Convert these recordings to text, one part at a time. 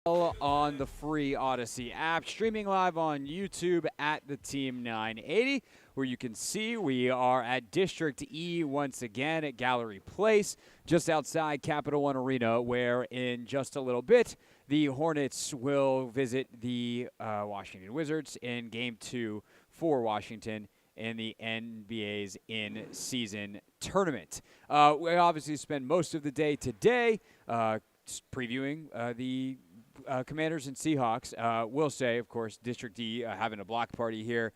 On the free Odyssey app, streaming live on YouTube at the Team 980, where you can see we are at District E once again at Gallery Place, just outside Capital One Arena, where in just a little bit the Hornets will visit the Washington Wizards in Game 2 for Washington in the NBA's in-season tournament. We obviously spend most of the day today previewing the Commanders and Seahawks. Will say, of course, District D having a block party here.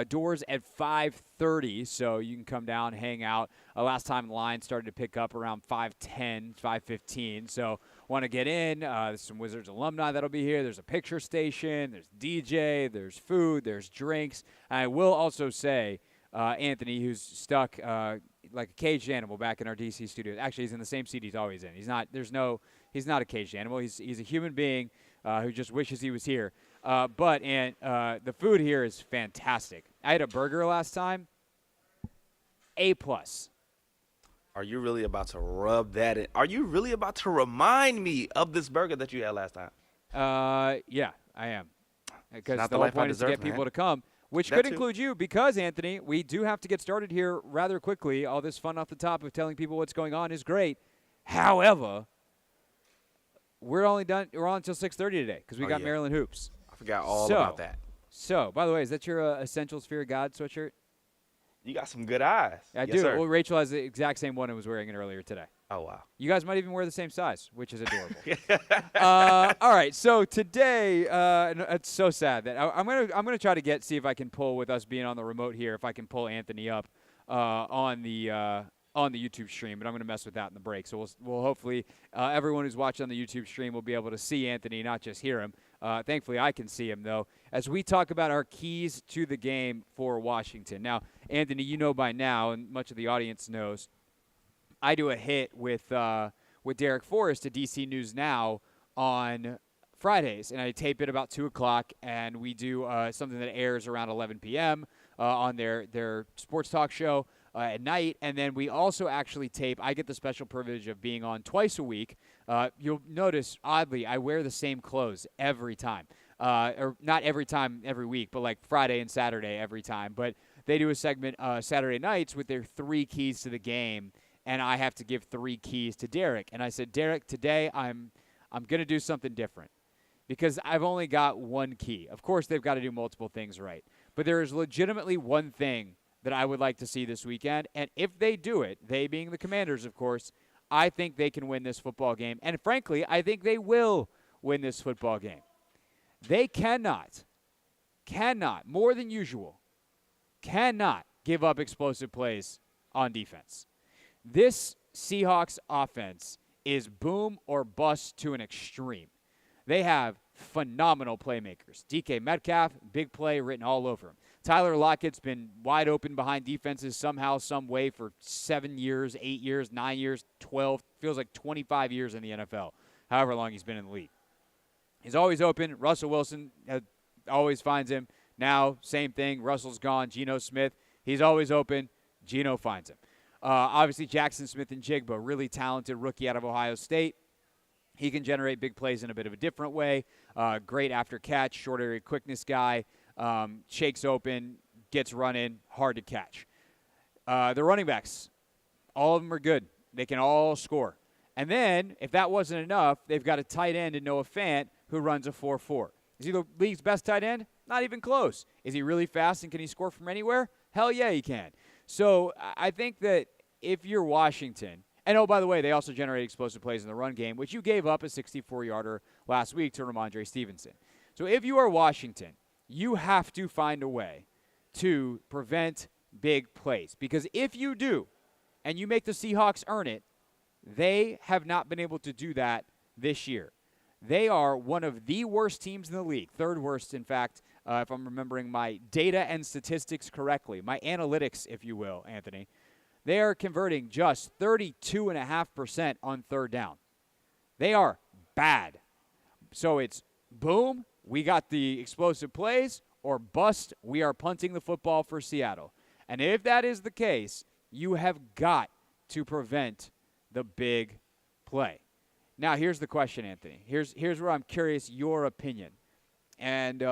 Doors at 5:30, so you can come down, hang out. Last time the line started to pick up around 5:10, 5:15. So want to get in. There's some Wizards alumni that'll be here. There's a picture station. There's DJ. There's food. There's drinks. And I will also say, Anthony, who's stuck like a caged animal back in our DC studio. Actually, he's in the same seat he's always in. He's not. He's not a caged animal. He's a human being who just wishes he was here. But the food here is fantastic. I had a burger last time. A+. Are you really about to rub that in? Are you really about to remind me of this burger that you had last time? Yeah, I am. Because Not the the whole life I point is to deserve, get people man. to come, which That could too. include you because, Anthony, we do have to get started here rather quickly. All this fun off the top of telling people what's going on is great. However, we're on until 6:30 today because we got yeah. Maryland Hoops. I forgot all about that. So, by the way, is that your Essentials Fear of God sweatshirt? You got some good eyes. I Yes, do. sir. Well, Rachel has the exact same one and was wearing it earlier today. Oh, wow. You guys might even wear the same size, which is adorable. All right, so today, it's so sad that I'm gonna try to see if I can pull, with us being on the remote here, if I can pull Anthony up on the YouTube stream, but I'm gonna mess with that in the break. So we'll hopefully everyone who's watching on the YouTube stream will be able to see Anthony, not just hear him. Thankfully, I can see him though, as we talk about our keys to the game for Washington. Now, Anthony, you know by now, and much of the audience knows, I do a hit with Derek Forrest at DC News Now on Fridays, and I tape it about 2 o'clock, and we do something that airs around 11 p.m. On their sports talk show at night, and then we also actually tape. I get the special privilege of being on twice a week. You'll notice, oddly, I wear the same clothes every time. Or not every time every week, but like Friday and Saturday every time. But they do a segment Saturday nights with their 3 keys to the game, and I have to give 3 keys to Derek. And I said, Derek, today I'm going to do something different because I've only got 1 key. Of course, they've got to do multiple things right. But there is legitimately one thing that I would like to see this weekend. And if they do it, they being the Commanders, of course, I think they can win this football game. And frankly, I think they will win this football game. They cannot, more than usual, cannot give up explosive plays on defense. This Seahawks offense is boom or bust to an extreme. They have phenomenal playmakers. DK Metcalf, big play written all over him. Tyler Lockett's been wide open behind defenses somehow, some way for 7 years, 8 years, 9 years, 12, feels like 25 years in the NFL, however long he's been in the league. He's always open. Russell Wilson always finds him. Now, same thing. Russell's gone. Geno Smith, he's always open. Geno finds him. Obviously, Jackson Smith and Jigba, really talented rookie out of Ohio State. He can generate big plays in a bit of a different way. Great after catch, short area quickness guy. Shakes open, gets running, hard to catch. The running backs, all of them are good. They can all score. And then, if that wasn't enough, they've got a tight end in Noah Fant who runs a 4.4. Is he the league's best tight end? Not even close. Is he really fast and can he score from anywhere? Hell yeah, he can. So I think that if you're Washington, and oh, by the way, they also generate explosive plays in the run game, which you gave up a 64-yarder last week to Ramondre Stevenson. So if you are Washington, you have to find a way to prevent big plays. Because if you do, and you make the Seahawks earn it, they have not been able to do that this year. They are one of the worst teams in the league, 3rd worst, in fact, if I'm remembering my data and statistics correctly, my analytics, if you will, Anthony. They are converting just 32.5% on 3rd down. They are bad. So it's boom, we got the explosive plays, or bust, we are punting the football for Seattle. And if that is the case, you have got to prevent the big play. Now, here's the question, Anthony. Here's where I'm curious your opinion. And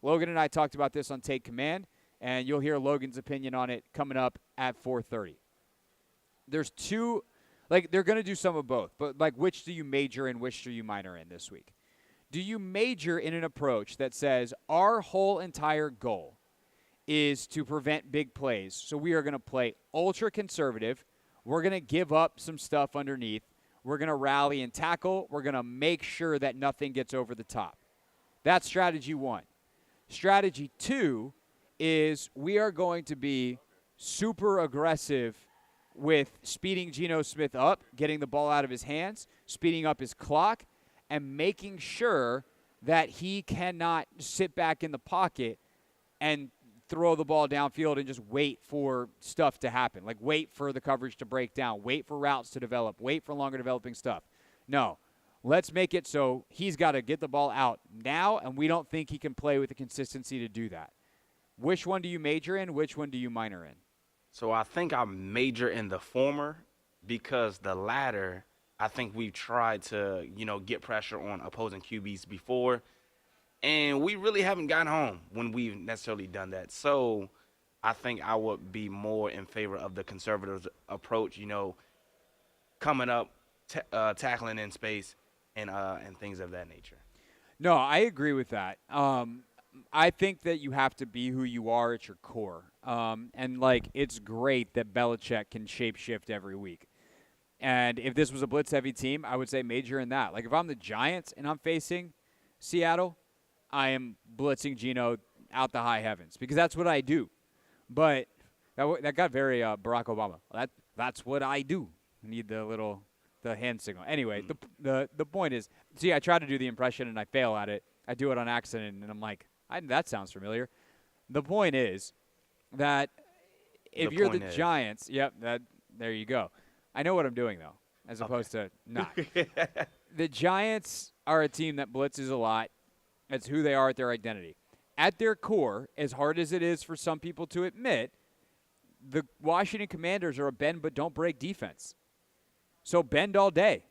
Logan and I talked about this on Take Command, and you'll hear Logan's opinion on it coming up at 4:30. There's two, like, they're going to do some of both, but, like, which do you major in, which do you minor in this week? Do you major in an approach that says our whole entire goal is to prevent big plays, so we are going to play ultra conservative, we're going to give up some stuff underneath, we're going to rally and tackle, we're going to make sure that nothing gets over the top? That's strategy one. Strategy two is we are going to be super aggressive with speeding Geno Smith up, getting the ball out of his hands, speeding up his clock, and making sure that he cannot sit back in the pocket and throw the ball downfield and just wait for stuff to happen. Like, wait for the coverage to break down, wait for routes to develop, wait for longer developing stuff. No. Let's make it so he's got to get the ball out now, and we don't think he can play with the consistency to do that. Which one do you major in? Which one do you minor in? So I think I major in the former because the latter, I think we've tried to, get pressure on opposing QBs before, and we really haven't gotten home when we've necessarily done that. So I think I would be more in favor of the conservative approach, coming up, tackling in space, and things of that nature. No, I agree with that. I think that you have to be who you are at your core. And, like, it's great that Belichick can shapeshift every week. And if this was a blitz-heavy team, I would say major in that. Like, if I'm the Giants and I'm facing Seattle, I am blitzing Geno out the high heavens because that's what I do. But that got very Barack Obama. That's what I do. I need the hand signal. Anyway, the point is, see, I try to do the impression and I fail at it. I do it on accident, and I'm like, that sounds familiar. The point is that if you're the Giants, there you go. I know what I'm doing, though, as opposed to not. The Giants are a team that blitzes a lot. It's who they are at their identity. At their core, as hard as it is for some people to admit, the Washington Commanders are a bend but don't break defense. So bend all day.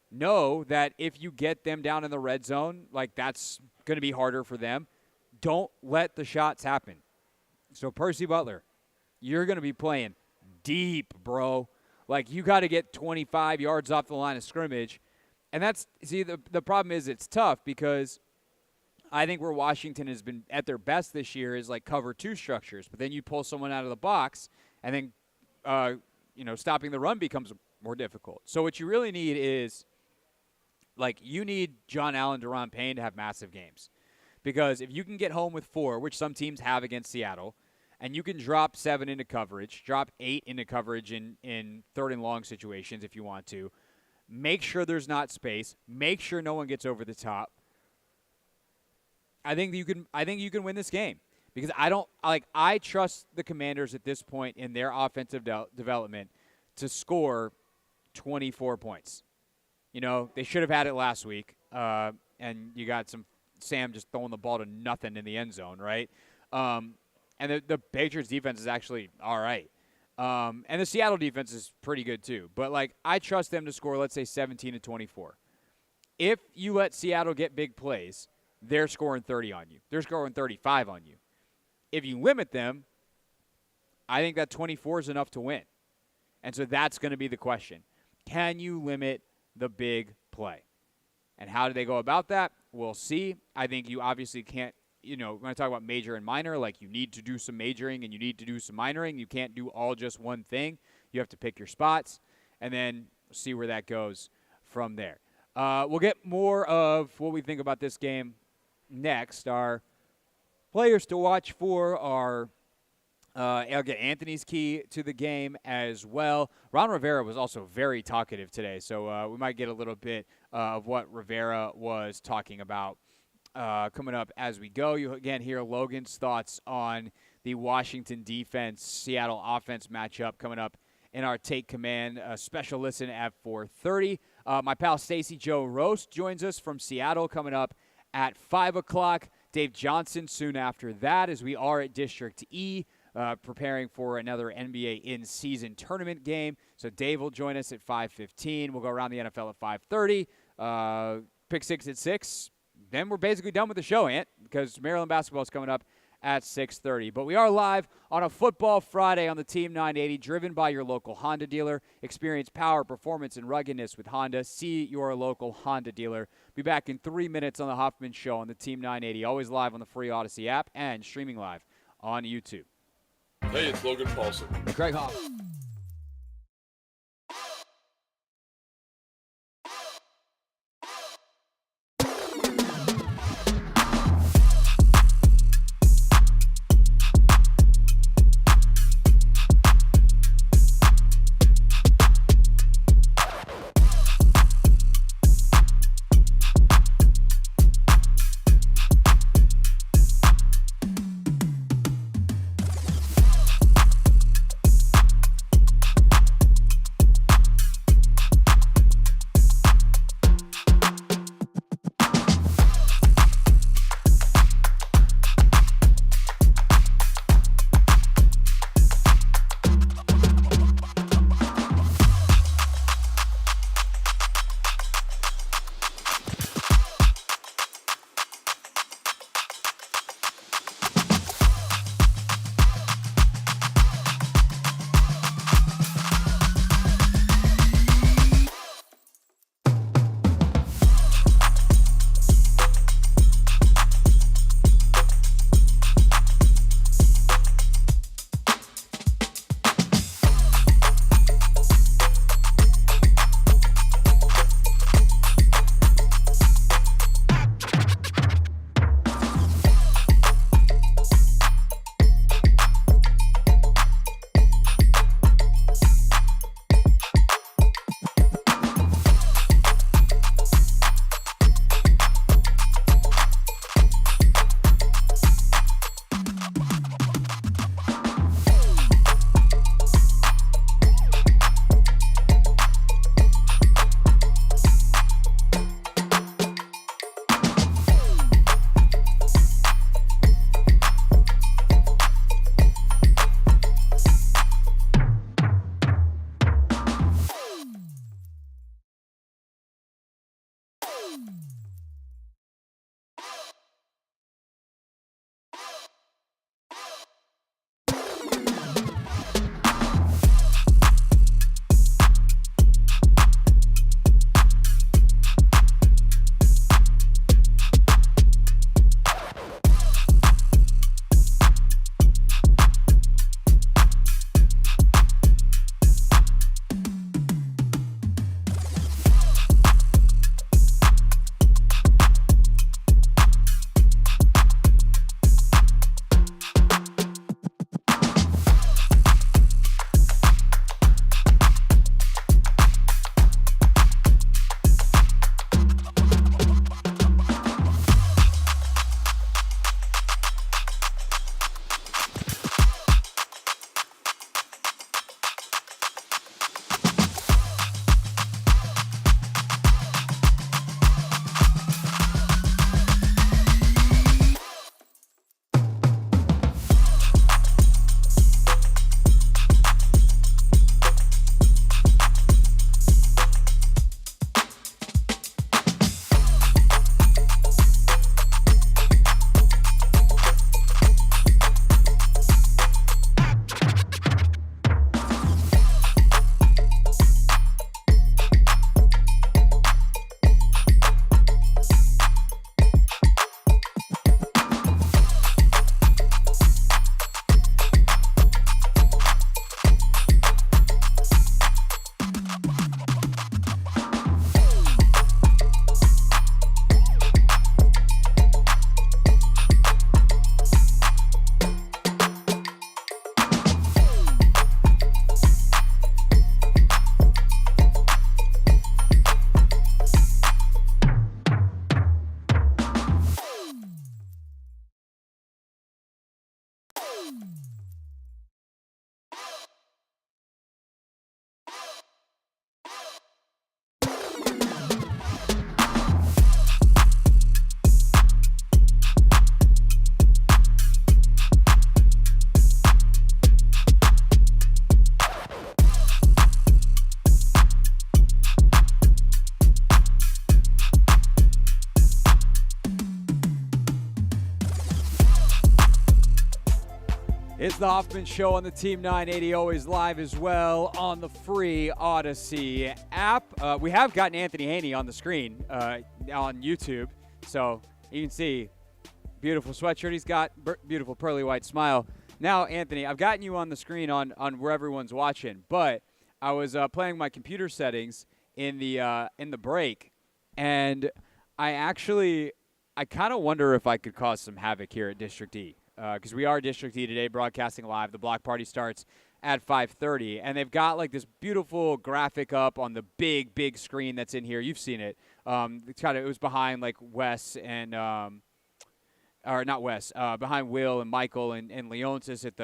Know that if you get them down in the red zone, like, that's going to be harder for them. Don't let the shots happen. So Percy Butler, you're going to be playing deep, bro. Like, you got to get 25 yards off the line of scrimmage. And the problem is it's tough because I think where Washington has been at their best this year is, like, cover two structures. But then you pull someone out of the box, and then, stopping the run becomes more difficult. So what you really need is, like, you need John Allen, Deron Payne to have massive games. Because if you can get home with 4, which some teams have against Seattle, and you can drop 7 into coverage, drop 8 into coverage in third and long situations if you want to, make sure there's not space, make sure no one gets over the top. I think you can win this game. Because I trust the Commanders at this point in their offensive development to score 24 points. They should have had it last week, and you got Sam just throwing the ball to nothing in the end zone, right? And the Patriots defense is actually all right. And the Seattle defense is pretty good too. But, like, I trust them to score, let's say, 17 to 24. If you let Seattle get big plays, they're scoring 30 on you. They're scoring 35 on you. If you limit them, I think that 24 is enough to win. And so that's going to be the question. Can you limit the big play? And how do they go about that? We'll see. I think you obviously can't, when I talk about major and minor, like, you need to do some majoring and you need to do some minoring. You can't do all just one thing. You have to pick your spots and then see where that goes from there. We'll get more of what we think about this game next. Our players to watch for are I'll get Anthony's key to the game as well. Ron Rivera was also very talkative today, so we might get a little bit of what Rivera was talking about coming up as we go. You again hear Logan's thoughts on the Washington defense, Seattle offense matchup coming up in our Take Command special listen at 4:30. My pal Stacey Joe Roast joins us from Seattle coming up at 5 o'clock. Dave Johnson soon after that, as we are at District E. preparing for another NBA in-season tournament game. So Dave will join us at 5:15. We'll go around the NFL at 5:30. Pick six at 6. Then we're basically done with the show, Ant, because Maryland basketball is coming up at 6:30. But we are live on a Football Friday on the Team 980, driven by your local Honda dealer. Experience power, performance, and ruggedness with Honda. See your local Honda dealer. Be back in 3 minutes on the Hoffman Show on the Team 980, always live on the free Odyssey app and streaming live on YouTube. Hey, it's Logan Paulson. Craig Hoffman. It's the Hoffman Show on the Team 980, always live as well on the free Odyssey app. We have gotten Anthony Haney on the screen on YouTube, so you can see beautiful sweatshirt he's got, beautiful pearly white smile. Now, Anthony, I've gotten you on the screen on where everyone's watching, but I was playing my computer settings in the break, and I kind of wonder if I could cause some havoc here at District E. Because we are District E today, broadcasting live. The block party starts at 5:30, and they've got like this beautiful graphic up on the big screen that's in here. You've seen it. It was behind like Wes and or not Wes, behind Will and Michael and Leontis at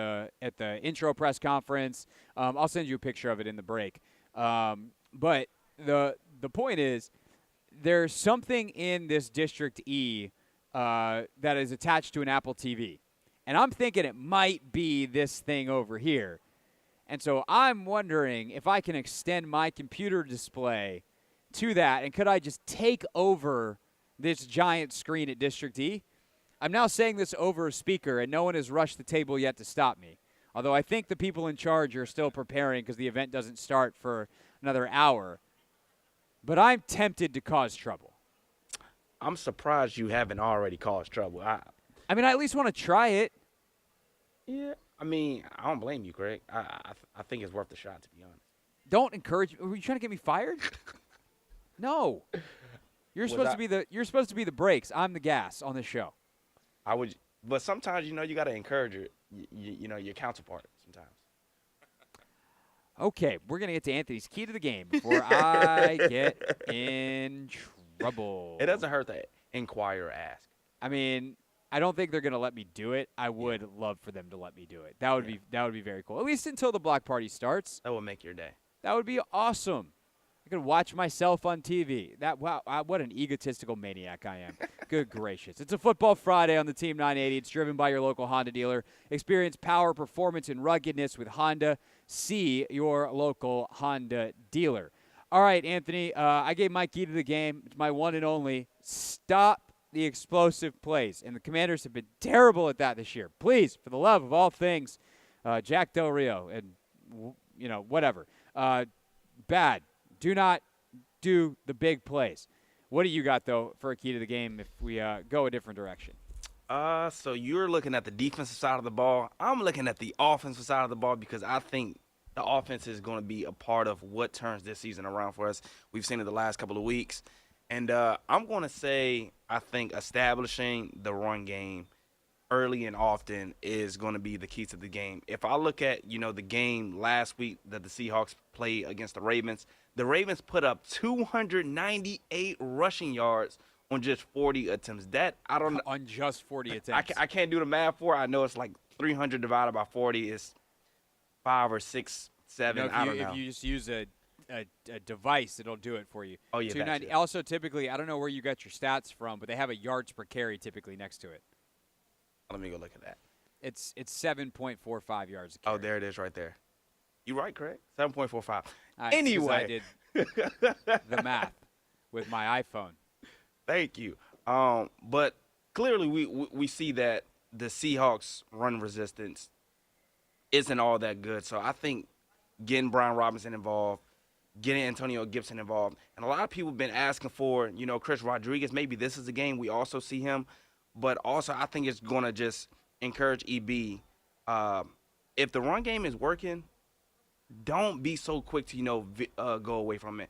the intro press conference. I'll send you a picture of it in the break. But the point is, there's something in this District E that is attached to an Apple TV. And I'm thinking it might be this thing over here. And so I'm wondering if I can extend my computer display to that, and could I just take over this giant screen at District E? I'm now saying this over a speaker, and no one has rushed the table yet to stop me. Although I think the people in charge are still preparing because the event doesn't start for another hour. But I'm tempted to cause trouble. I'm surprised you haven't already caused trouble. I mean, I at least want to try it. Yeah. I mean, I don't blame you, Craig. I think it's worth the shot, to be honest. Don't encourage. Were you trying to get me fired? No. You're supposed to be the brakes. I'm the gas on this show. But sometimes you got to encourage your counterpart. Sometimes. Okay, we're gonna get to Anthony's key to the game before I get in trouble. It doesn't hurt to inquire or ask. I mean, I don't think they're going to let me do it. I would love for them to let me do it. That would be very cool. At least until the block party starts. That would make your day. That would be awesome. I could watch myself on TV. What an egotistical maniac I am. Good gracious. It's a Football Friday on the Team 980. It's driven by your local Honda dealer. Experience power, performance, and ruggedness with Honda. See your local Honda dealer. All right, Anthony, I gave my key to the game. It's my one and only. Stop the explosive plays, and the Commanders have been terrible at that this year. Please, for the love of all things, Jack Del Rio and whatever. Bad. Do not do the big plays. What do you got though for a key to the game if we go a different direction? So you're looking at the defensive side of the ball. I'm looking at the offensive side of the ball because I think the offense is going to be a part of what turns this season around for us. We've seen it the last couple of weeks. And I'm going to say I think establishing the run game early and often is going to be the key to the game. If I look at, the game last week that the Seahawks played against the Ravens put up 298 rushing yards on just 40 attempts. That, I don't know. On just 40 attempts. I can't do the math for it. I know it's like 300 divided by 40 is 5 or 6, 7. I don't know. If you just use a device, it'll do it for you. Oh, yeah. 290. Also, typically, I don't know where you got your stats from, but they have a yards per carry typically next to it. Let me go look at that. It's 7.45 yards a carry. Oh, there it is right there. You right, Craig? 7.45. Anyway. I did the math with my iPhone. Thank you. But clearly we see that the Seahawks' run resistance isn't all that good. So I think getting Brian Robinson involved, getting Antonio Gibson involved, and a lot of people have been asking for, Chris Rodriguez. Maybe this is a game we also see him. But also I think it's going to just encourage EB. If the run game is working, don't be so quick to, go away from it.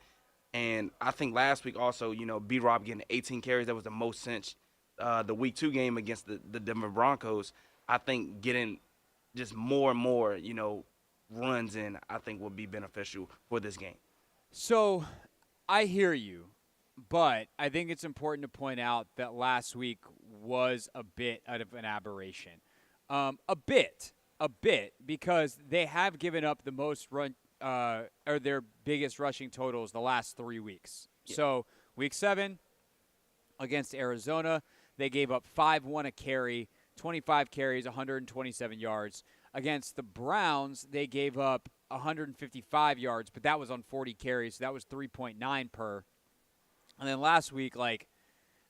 And I think last week also, B-Rob getting 18 carries. That was the most since the Week 2 game against the Denver Broncos. I think getting just more and more, runs in, I think will be beneficial for this game. So I hear you, but I think it's important to point out that last week was a bit out of an aberration. A bit, because they have given up the most run or their biggest rushing totals the last 3 weeks. Yeah. So Week 7 against Arizona, they gave up 5-1 a carry, 25 carries, 127 yards. Against the Browns, they gave up 155 yards, but that was on 40 carries, so that was 3.9 per. And then last week,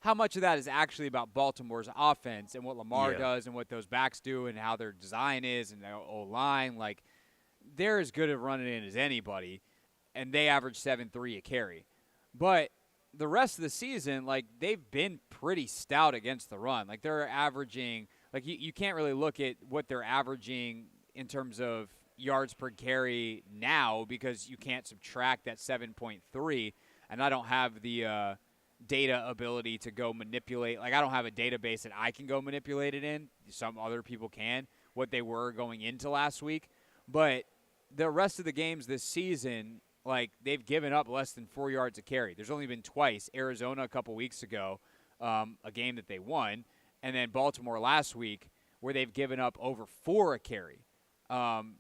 how much of that is actually about Baltimore's offense and what Lamar Yeah. does and what those backs do and how their design is and their O-line. Like, they're as good at running in as anybody, and they average 7.3 a carry. But the rest of the season, like, they've been pretty stout against the run. Like, they're averaging – like, you can't really look at what they're averaging in terms of yards per carry now because you can't subtract that 7.3, and I don't have the data ability to go manipulate. Like, I don't have a database that I can go manipulate it in. Some other people can, what they were going into last week. But the rest of the games this season, like, they've given up less than 4 yards a carry. There's only been twice. Arizona a couple weeks ago, a game that they won, and then Baltimore last week where they've given up over 4 a carry.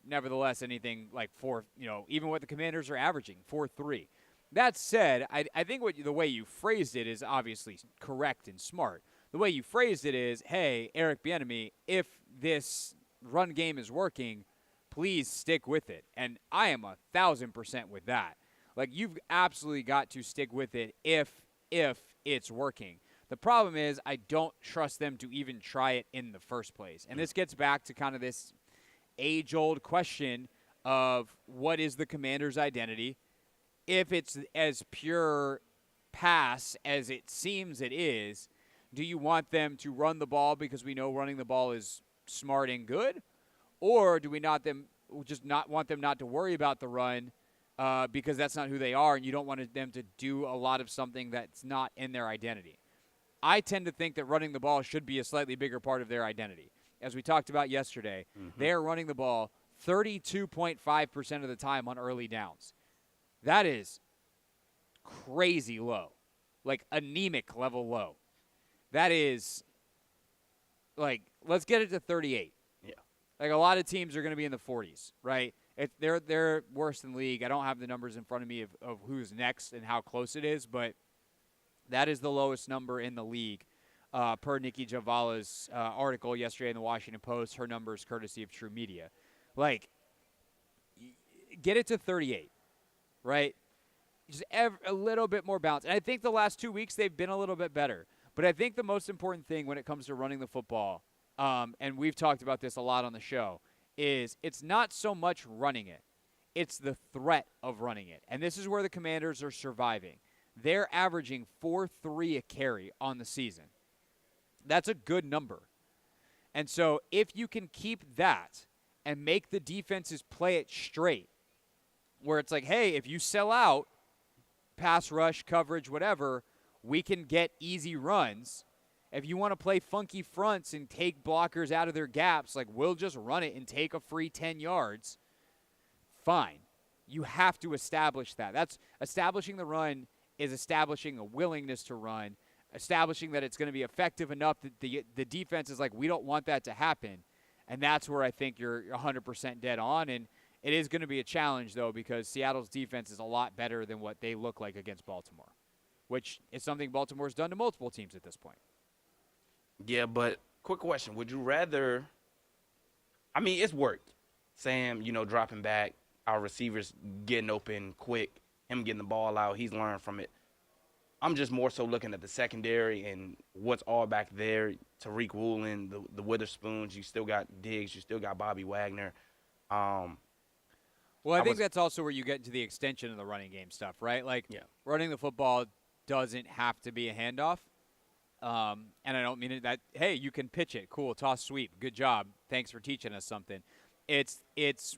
Nevertheless, anything like 4, even what the Commanders are averaging, 4.3. That said, I think the way you phrased it is obviously correct and smart. The way you phrased it is, hey, Eric Bieniemy, if this run game is working, please stick with it. And I am 1,000% with that. Like, you've absolutely got to stick with it if it's working. The problem is I don't trust them to even try it in the first place. And this gets back to kind of this age-old question of what is the Commander's identity? If it's as pure pass as it seems it is, do you want them to run the ball because we know running the ball is smart and good? Or do we not want them not to worry about the run because that's not who they are and you don't want them to do a lot of something that's not in their identity? I tend to think that running the ball should be a slightly bigger part of their identity. As we talked about yesterday, they are running the ball 32.5% of the time on early downs. That is crazy low, like anemic level low. That is, like, let's get it to 38. Yeah. Like, a lot of teams are going to be in the 40s, right? They're worse than league. I don't have the numbers in front of me of who's next and how close it is, but that is the lowest number in the league per Nikki Javala's article yesterday in the Washington Post. Her number is courtesy of True Media. Like, get it to 38. Right? Just a little bit more balance. And I think the last 2 weeks they've been a little bit better. But I think the most important thing when it comes to running the football, and we've talked about this a lot on the show, is it's not so much running it. It's the threat of running it. And this is where the Commanders are surviving. They're averaging 4.3 a carry on the season. That's a good number. And so if you can keep that and make the defenses play it straight, where it's like, hey, if you sell out, pass rush, coverage, whatever, we can get easy runs. If you want to play funky fronts and take blockers out of their gaps, like, we'll just run it and take a free 10 yards, fine. You have to establish that. That's establishing the run is establishing a willingness to run, establishing that it's going to be effective enough that the defense is like, we don't want that to happen. And that's where I think you're 100% dead on. And it is going to be a challenge, though, because Seattle's defense is a lot better than what they look like against Baltimore, which is something Baltimore's done to multiple teams at this point. Yeah, but quick question. Would you rather – I mean, it's worked. Sam, dropping back, our receivers getting open quick, him getting the ball out, he's learned from it. I'm just more so looking at the secondary and what's all back there. Tariq Woolen, the Witherspoons, you still got Diggs, you still got Bobby Wagner. Well, I think that's also where you get into the extension of the running game stuff, right? Like, running the football doesn't have to be a handoff. And I don't mean it that, hey, you can pitch it. Cool, toss, sweep. Good job. Thanks for teaching us something. It's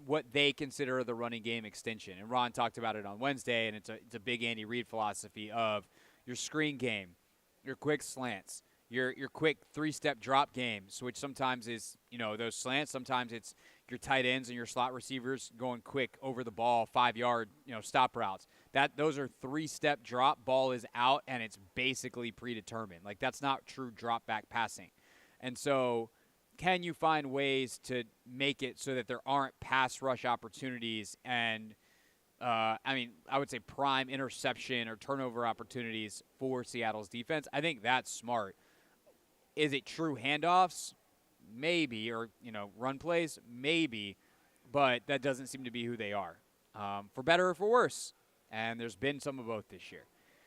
what they consider the running game extension. And Ron talked about it on Wednesday, and it's a big Andy Reid philosophy of your screen game, your quick slants, your quick three-step drop games, which sometimes is, those slants. Sometimes it's your tight ends and your slot receivers going quick over the ball, 5-yard, stop routes. Those are three-step drop, ball is out, and it's basically predetermined. Like, that's not true drop-back passing. And so can you find ways to make it so that there aren't pass rush opportunities and, I would say prime interception or turnover opportunities for Seattle's defense? I think that's smart. Is it true handoffs? Maybe. Or, run plays? Maybe. But that doesn't seem to be who they are, for better or for worse. And there's been some of both this year.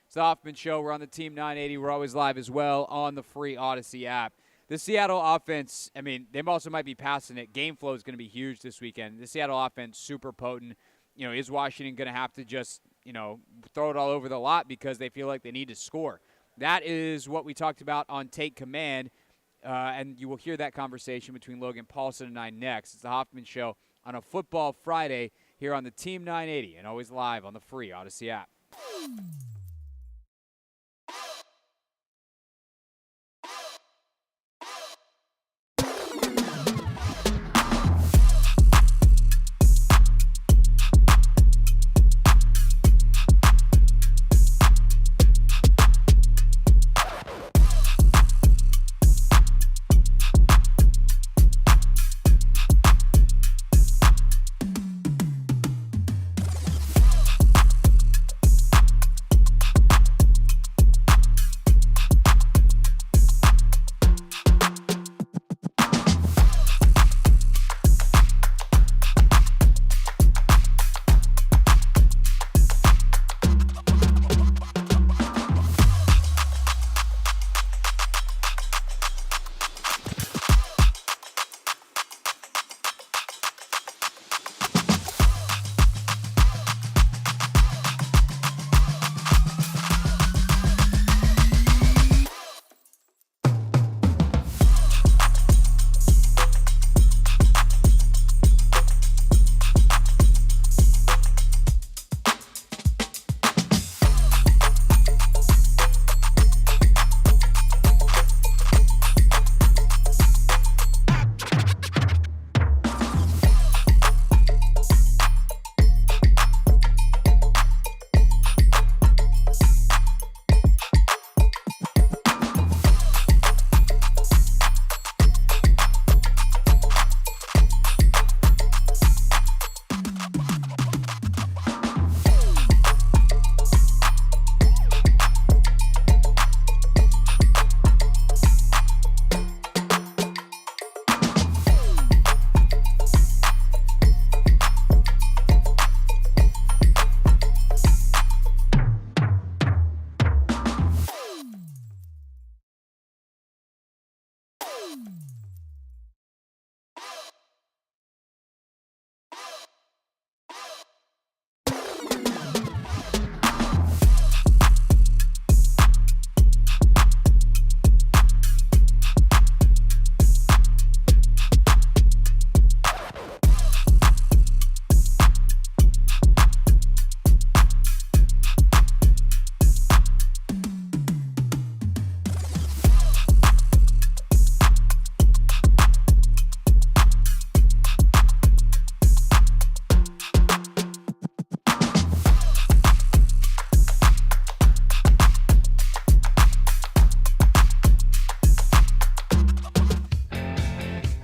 It's the Hoffman Show. We're on the Team 980. We're always live as well on the free Odyssey app. The Seattle offense, I mean, they also might be passing it. Game flow is going to be huge this weekend. The Seattle offense, super potent. Is Washington going to have to just, throw it all over the lot because they feel like they need to score? That is what we talked about on Take Command, and you will hear that conversation between Logan Paulson and I next. It's the Hoffman Show on a Football Friday here on the Team 980 and always live on the free Odyssey app.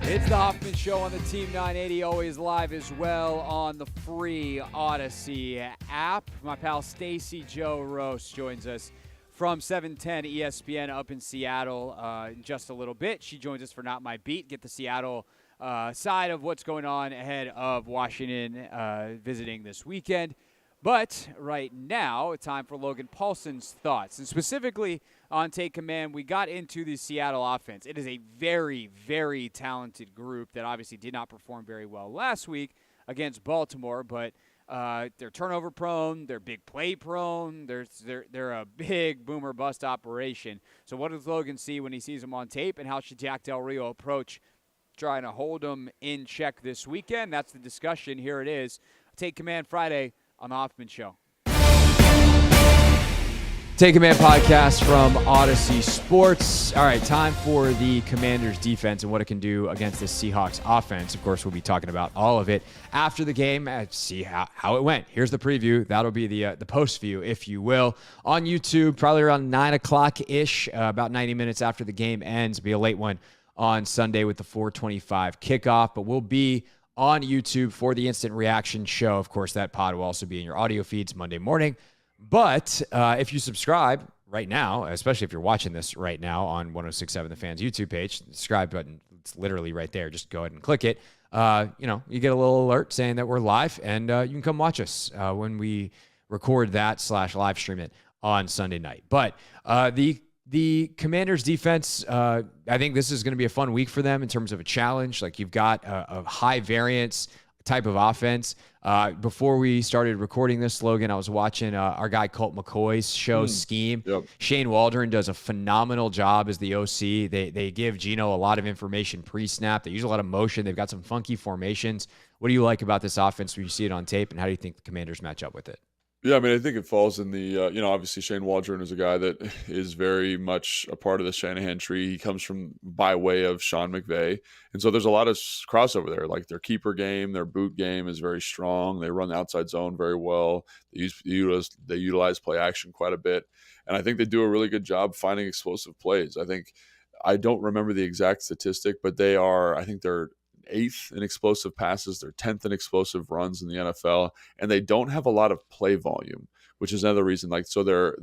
It's the Hoffman Show on the Team 980, always live as well on the free Odyssey app. My pal Stacy Joe Roast joins us from 710 ESPN up in Seattle in just a little bit. She joins us for Not My Beat, get the Seattle side of what's going on ahead of Washington visiting this weekend. But right now, time for Logan Paulson's thoughts, and specifically on Take Command, we got into the Seattle offense. It is a very, very talented group that obviously did not perform very well last week against Baltimore, but they're turnover prone, they're big play prone, they're a big boomer bust operation. So what does Logan see when he sees them on tape, and how should Jack Del Rio approach trying to hold them in check this weekend? That's the discussion. Here it is. Take Command Friday on the Hoffman Show. Take Command podcast from Odyssey Sports. All right, time for the Commanders' defense and what it can do against the Seahawks offense. Of course, we'll be talking about all of it after the game and see how it went. Here's the preview. That'll be the post view, if you will, on YouTube, probably around 9 o'clock-ish, about 90 minutes after the game ends. Be a late one on Sunday with the 4:25 kickoff, but we'll be on YouTube for the instant reaction show. Of course, that pod will also be in your audio feeds Monday morning. But if you subscribe right now, especially if you're watching this right now on 106.7 The Fans YouTube page, the subscribe button, it's literally right there. Just go ahead and click it. You get a little alert saying that we're live, and you can come watch us when we record that / live stream it on Sunday night. But the Commanders defense, I think this is going to be a fun week for them in terms of a challenge. Like, you've got a high variance type of offense. Before we started recording this, Logan, I was watching our guy Colt McCoy's show Scheme. Yep. Shane Waldron does a phenomenal job as the OC. They give Geno a lot of information pre-snap. They use a lot of motion. They've got some funky formations. What do you like about this offense when you see it on tape, and how do you think the Commanders match up with it? Yeah, I mean, I think it falls in the, obviously Shane Waldron is a guy that is very much a part of the Shanahan tree. He comes from by way of Sean McVay. And so there's a lot of crossover there. Like, their keeper game, their boot game is very strong. They run the outside zone very well. They utilize play action quite a bit. And I think they do a really good job finding explosive plays. I don't remember the exact statistic, but I think they're 8th in explosive passes. They're 10th in explosive runs in the NFL, and they don't have a lot of play volume, which is another reason. Like, so they're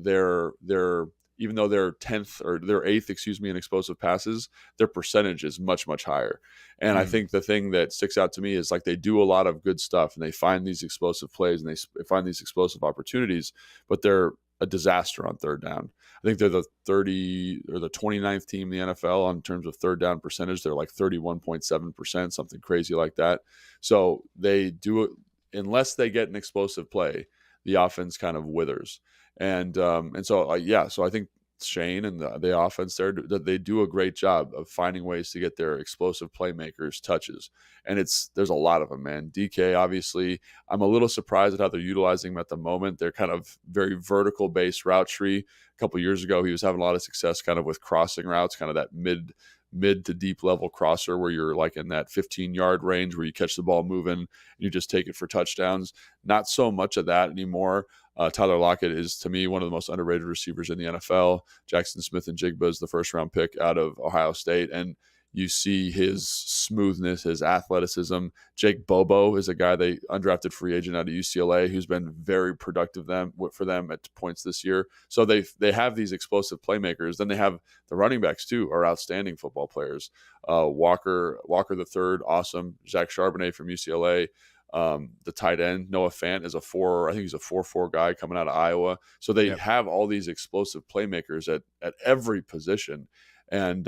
even though they're 10th or they're 8th, in explosive passes, their percentage is much, much higher. And I think the thing that sticks out to me is, like, they do a lot of good stuff and they find these explosive plays and they find these explosive opportunities, but they're a disaster on third down. I think they're the 29th team in the NFL in terms of third down percentage. They're like 31.7%, something crazy like that. So they do it unless they get an explosive play, the offense kind of withers. And so I think Shane and the offense there, they do a great job of finding ways to get their explosive playmakers touches. And there's a lot of them, man. DK, obviously, I'm a little surprised at how they're utilizing him at the moment. They're kind of very vertical based route tree. A couple of years ago, he was having a lot of success kind of with crossing routes, kind of that mid to deep level crosser where you're like in that 15-yard range where you catch the ball moving and you just take it for touchdowns. Not so much of that anymore. Tyler Lockett is, to me, one of the most underrated receivers in the NFL. Jackson Smith-Njigba is the first-round pick out of Ohio State, and you see his smoothness, his athleticism. Jake Bobo is a guy, they undrafted free agent out of UCLA, who's been very productive for them at points this year. So they have these explosive playmakers. Then they have the running backs too, are outstanding football players. Walker the third, awesome. Zach Charbonnet from UCLA. The tight end, Noah Fant, is he's a 4.4 guy coming out of Iowa. So they have all these explosive playmakers at every position. And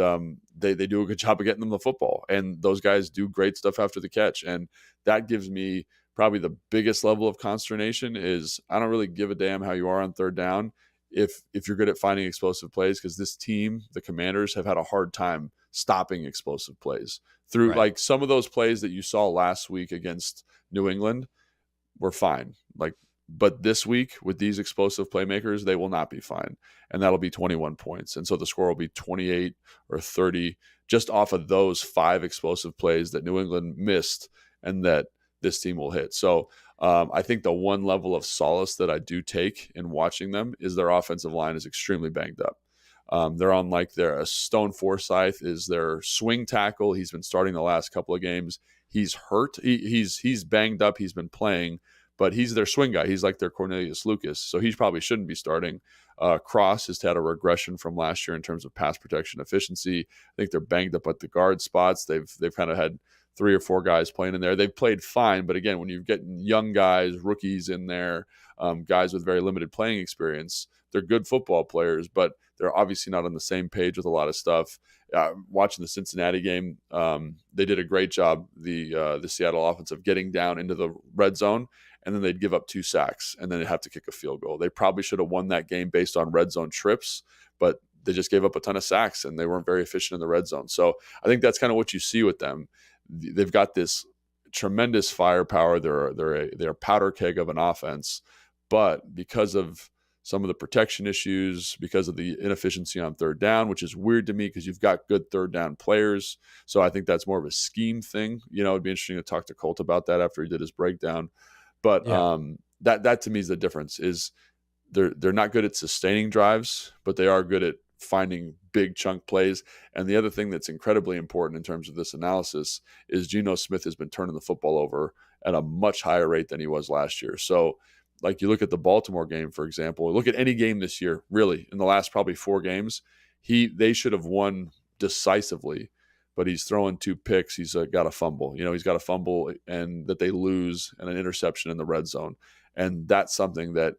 they do a good job of getting them the football. And those guys do great stuff after the catch. And that gives me probably the biggest level of consternation is I don't really give a damn how you are on third down if you're good at finding explosive plays, because this team, the Commanders, have had a hard time stopping explosive plays. Through like some of those plays that you saw last week against New England were fine. But this week with these explosive playmakers, they will not be fine. And that'll be 21 points. And so the score will be 28 or 30 just off of those 5 explosive plays that New England missed and that this team will hit. So I think the one level of solace that I do take in watching them is their offensive line is extremely banged up. They're on Stone Forsythe is their swing tackle. He's been starting the last couple of games. He's hurt. He's banged up. He's been playing, but he's their swing guy. He's like their Cornelius Lucas. So he probably shouldn't be starting. Cross has had a regression from last year in terms of pass protection efficiency. I think they're banged up at the guard spots. They've kind of had 3 or 4 guys playing in there. They've played fine, but again, when you're getting young guys, rookies in there, guys with very limited playing experience, they're good football players, but they're obviously not on the same page with a lot of stuff. Watching the Cincinnati game, they did a great job, the Seattle offense, of getting down into the red zone, and then they'd give up 2 sacks, and then they'd have to kick a field goal. They probably should have won that game based on red zone trips, but they just gave up a ton of sacks, and they weren't very efficient in the red zone. So I think that's kind of what you see with them. They've got this tremendous firepower. They're a powder keg of an offense, but because of some of the protection issues, because of the inefficiency on third down, which is weird to me because you've got good third down players. So I think that's more of a scheme thing. It'd be interesting to talk to Colt about that after he did his breakdown. But that to me is the difference. Is they're not good at sustaining drives, but they are good at finding big chunk plays. And the other thing that's incredibly important in terms of this analysis is Geno Smith has been turning the football over at a much higher rate than he was last year. So like you look at the Baltimore game, for example, look at any game this year, really, in the last probably 4 games, they should have won decisively, but he's throwing 2 picks. He's got a fumble. He's got a fumble and that they lose and an interception in the red zone. And that's something that,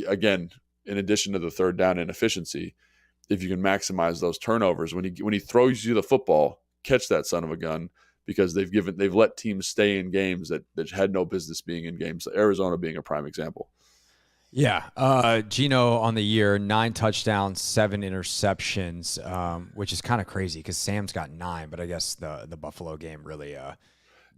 again, in addition to the third down inefficiency, if you can maximize those turnovers when he throws you the football, catch that son of a gun, because they've let teams stay in games that had no business being in games. Arizona being a prime example. Yeah. Geno on the year, 9 touchdowns, 7 interceptions, which is kind of crazy because Sam's got 9, but I guess the Buffalo game really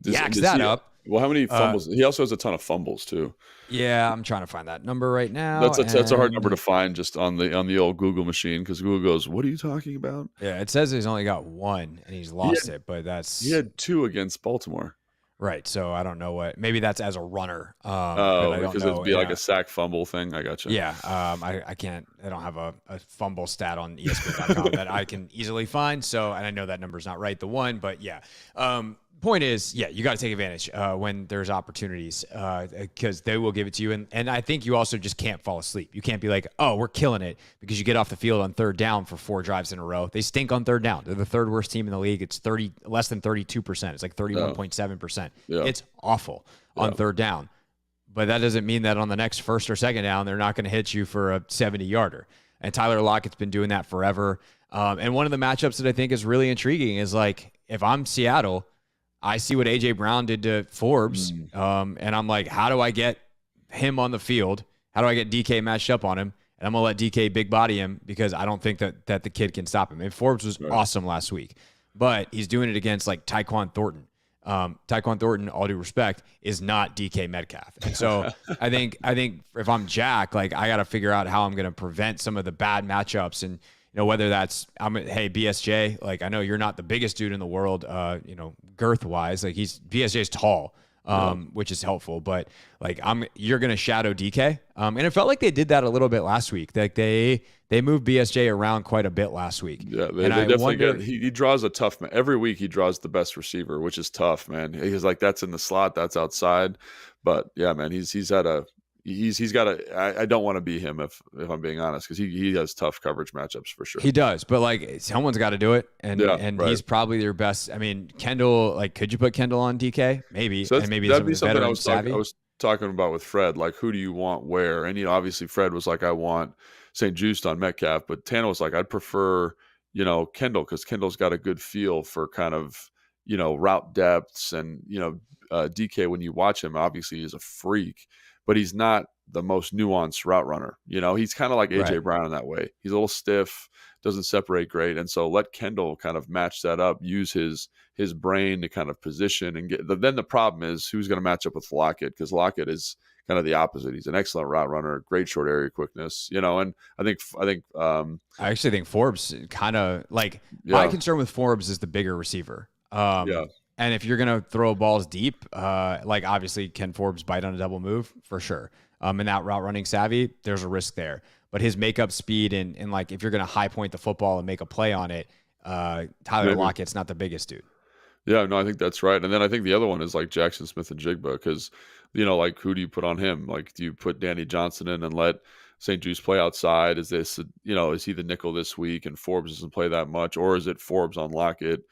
yaks that up. Well, how many fumbles? He also has a ton of fumbles too. Yeah, I'm trying to find that number right now. That's a hard number to find just on the old Google machine, because Google goes, "What are you talking about?" Yeah, it says he's only got 1 and he's lost it, but he had 2 against Baltimore. Right, so I don't know what. Maybe that's as a runner. Because it'd be like a sack fumble thing. I gotcha. Yeah, I can't. I don't have a fumble stat on ESPN.com that I can easily find. So, and I know that number's not right, the 1, but yeah. Point is, yeah, you got to take advantage when there's opportunities, because they will give it to you. And I think you also just can't fall asleep. You can't be like, oh, we're killing it, because you get off the field on third down for 4 drives in a row. They stink on third down. They're the 3rd worst team in the league. It's less than 32%. It's like 31.7%. Yeah. It's awful on third down. But that doesn't mean that on the next first or second down, they're not going to hit you for a 70-yarder. And Tyler Lockett's been doing that forever. And one of the matchups that I think is really intriguing is, like, if I'm Seattle, I see what A.J. Brown did to Forbes, and I'm like, how do I get him on the field? How do I get DK matched up on him? And I'm going to let DK big body him, because I don't think that the kid can stop him. And Forbes was awesome last week, but he's doing it against, like, Tyquan Thornton. Tyquan Thornton, all due respect, is not DK Metcalf. And so I think if I'm Jack, like, I got to figure out how I'm going to prevent some of the bad matchups. And, you know, whether that's, hey, BSJ, like, I know you're not the biggest dude in the world, girth wise, like, BSJ's tall, which is helpful, but, like, you're going to shadow DK. And it felt like they did that a little bit last week. Like, they moved BSJ around quite a bit last week. Yeah, they definitely he draws a tough man. Every week he draws the best receiver, which is tough, man. He's like, that's in the slot, that's outside. But yeah, man, he's got I don't want to be him if I'm being honest, because he has tough coverage matchups for sure. He does, but, like, someone's got to do it, and he's probably their best. I mean, Kendall, like, could you put Kendall on DK? Maybe, so and maybe that'd be something I was talking about with Fred. Like, who do you want where? And obviously Fred was like, I want St. Juste on Metcalf, but Tana was like, I'd prefer Kendall, because Kendall's got a good feel for kind of route depths, and DK, when you watch him, obviously is a freak, but he's not the most nuanced route runner. He's kind of like A.J. Brown in that way. He's a little stiff, doesn't separate great. And so let Kendall kind of match that up, use his brain to kind of position and get. Then the problem is who's going to match up with Lockett, because Lockett is kind of the opposite. He's an excellent route runner, great short area quickness, and I actually think Forbes kind of like, my concern with Forbes is the bigger receiver. And if you're going to throw balls deep, like, obviously, can Forbes bite on a double move? For sure. And that route running savvy, there's a risk there. But his makeup speed and like, if you're going to high point the football and make a play on it, Tyler Lockett's not the biggest dude. Yeah, no, I think that's right. And then I think the other one is like Jackson Smith and Jigba, because, like, who do you put on him? Like, do you put Danny Johnson in and let St. Juste play outside? Is this, is he the nickel this week and Forbes doesn't play that much? Or is it Forbes on Lockett?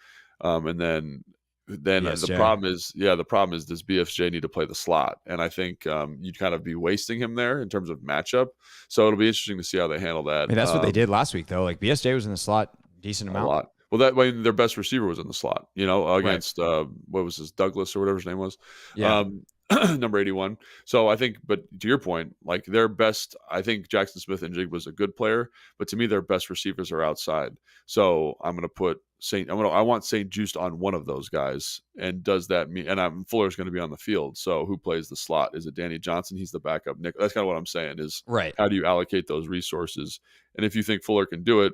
And then the problem is does BFJ need to play the slot? And I think you'd kind of be wasting him there in terms of matchup. So it'll be interesting to see how they handle that. I mean, that's what they did last week, though. Like, BSJ was in the slot decent amount. A lot. Well, that way their best receiver was in the slot, against what was his, Douglas or whatever his name was. Yeah. Number 81. So I think, but to your point, like, their best, I think Jackson Smith and Jig was a good player, but to me, their best receivers are outside. So I'm going to put I want St. Juste on one of those guys. And does that mean, and Fuller's going to be on the field. So who plays the slot? Is it Danny Johnson? He's the backup. Nick. That's kind of what I'm saying is, how do you allocate those resources? And if you think Fuller can do it,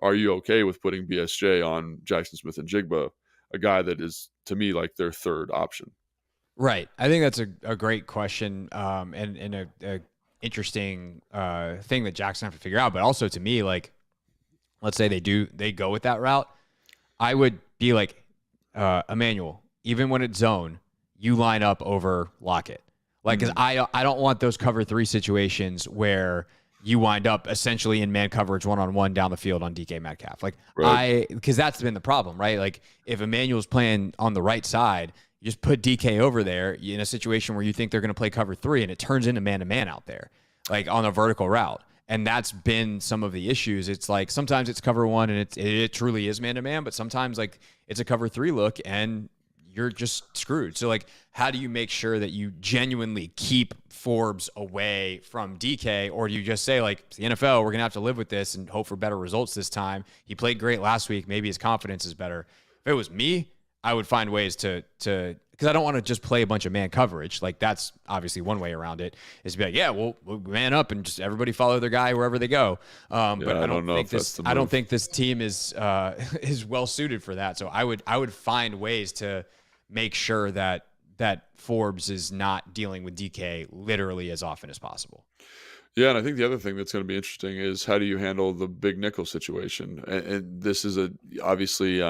are you okay with putting BSJ on Jackson Smith and Jigba, a guy that is, to me, like their third option? Right. I think that's a great question, and a interesting thing that Jackson have to figure out. But also, to me, like, let's say they go with that route, I would be like, Emmanuel, even when it's zone, you line up over Lockett. Like, because I don't want those cover 3 situations where you wind up essentially in man coverage one-on-one down the field on DK Metcalf. Like, because that's been the problem, right? Like, if Emmanuel's playing on the right side, you just put DK over there in a situation where you think they're going to play cover 3, and it turns into man-to-man out there, like on a vertical route. And that's been some of the issues. It's like sometimes it's cover one and it truly is man-to-man, but sometimes like it's a cover 3 look and you're just screwed. So like, how do you make sure that you genuinely keep Forbes away from DK, or do you just say like, it's the NFL, we're gonna have to live with this and hope for better results this time? He played great last week. Maybe his confidence is better. If it was me, I would find ways to because I don't want to just play a bunch of man coverage. Like that's obviously one way around it is to be like, yeah, we'll man up and just everybody follow their guy wherever they go. But I don't think this. I don't think this team is well suited for that. So I would find ways to make sure that Forbes is not dealing with DK literally as often as possible. Yeah, and I think the other thing that's going to be interesting is how do you handle the big nickel situation? And this is obviously.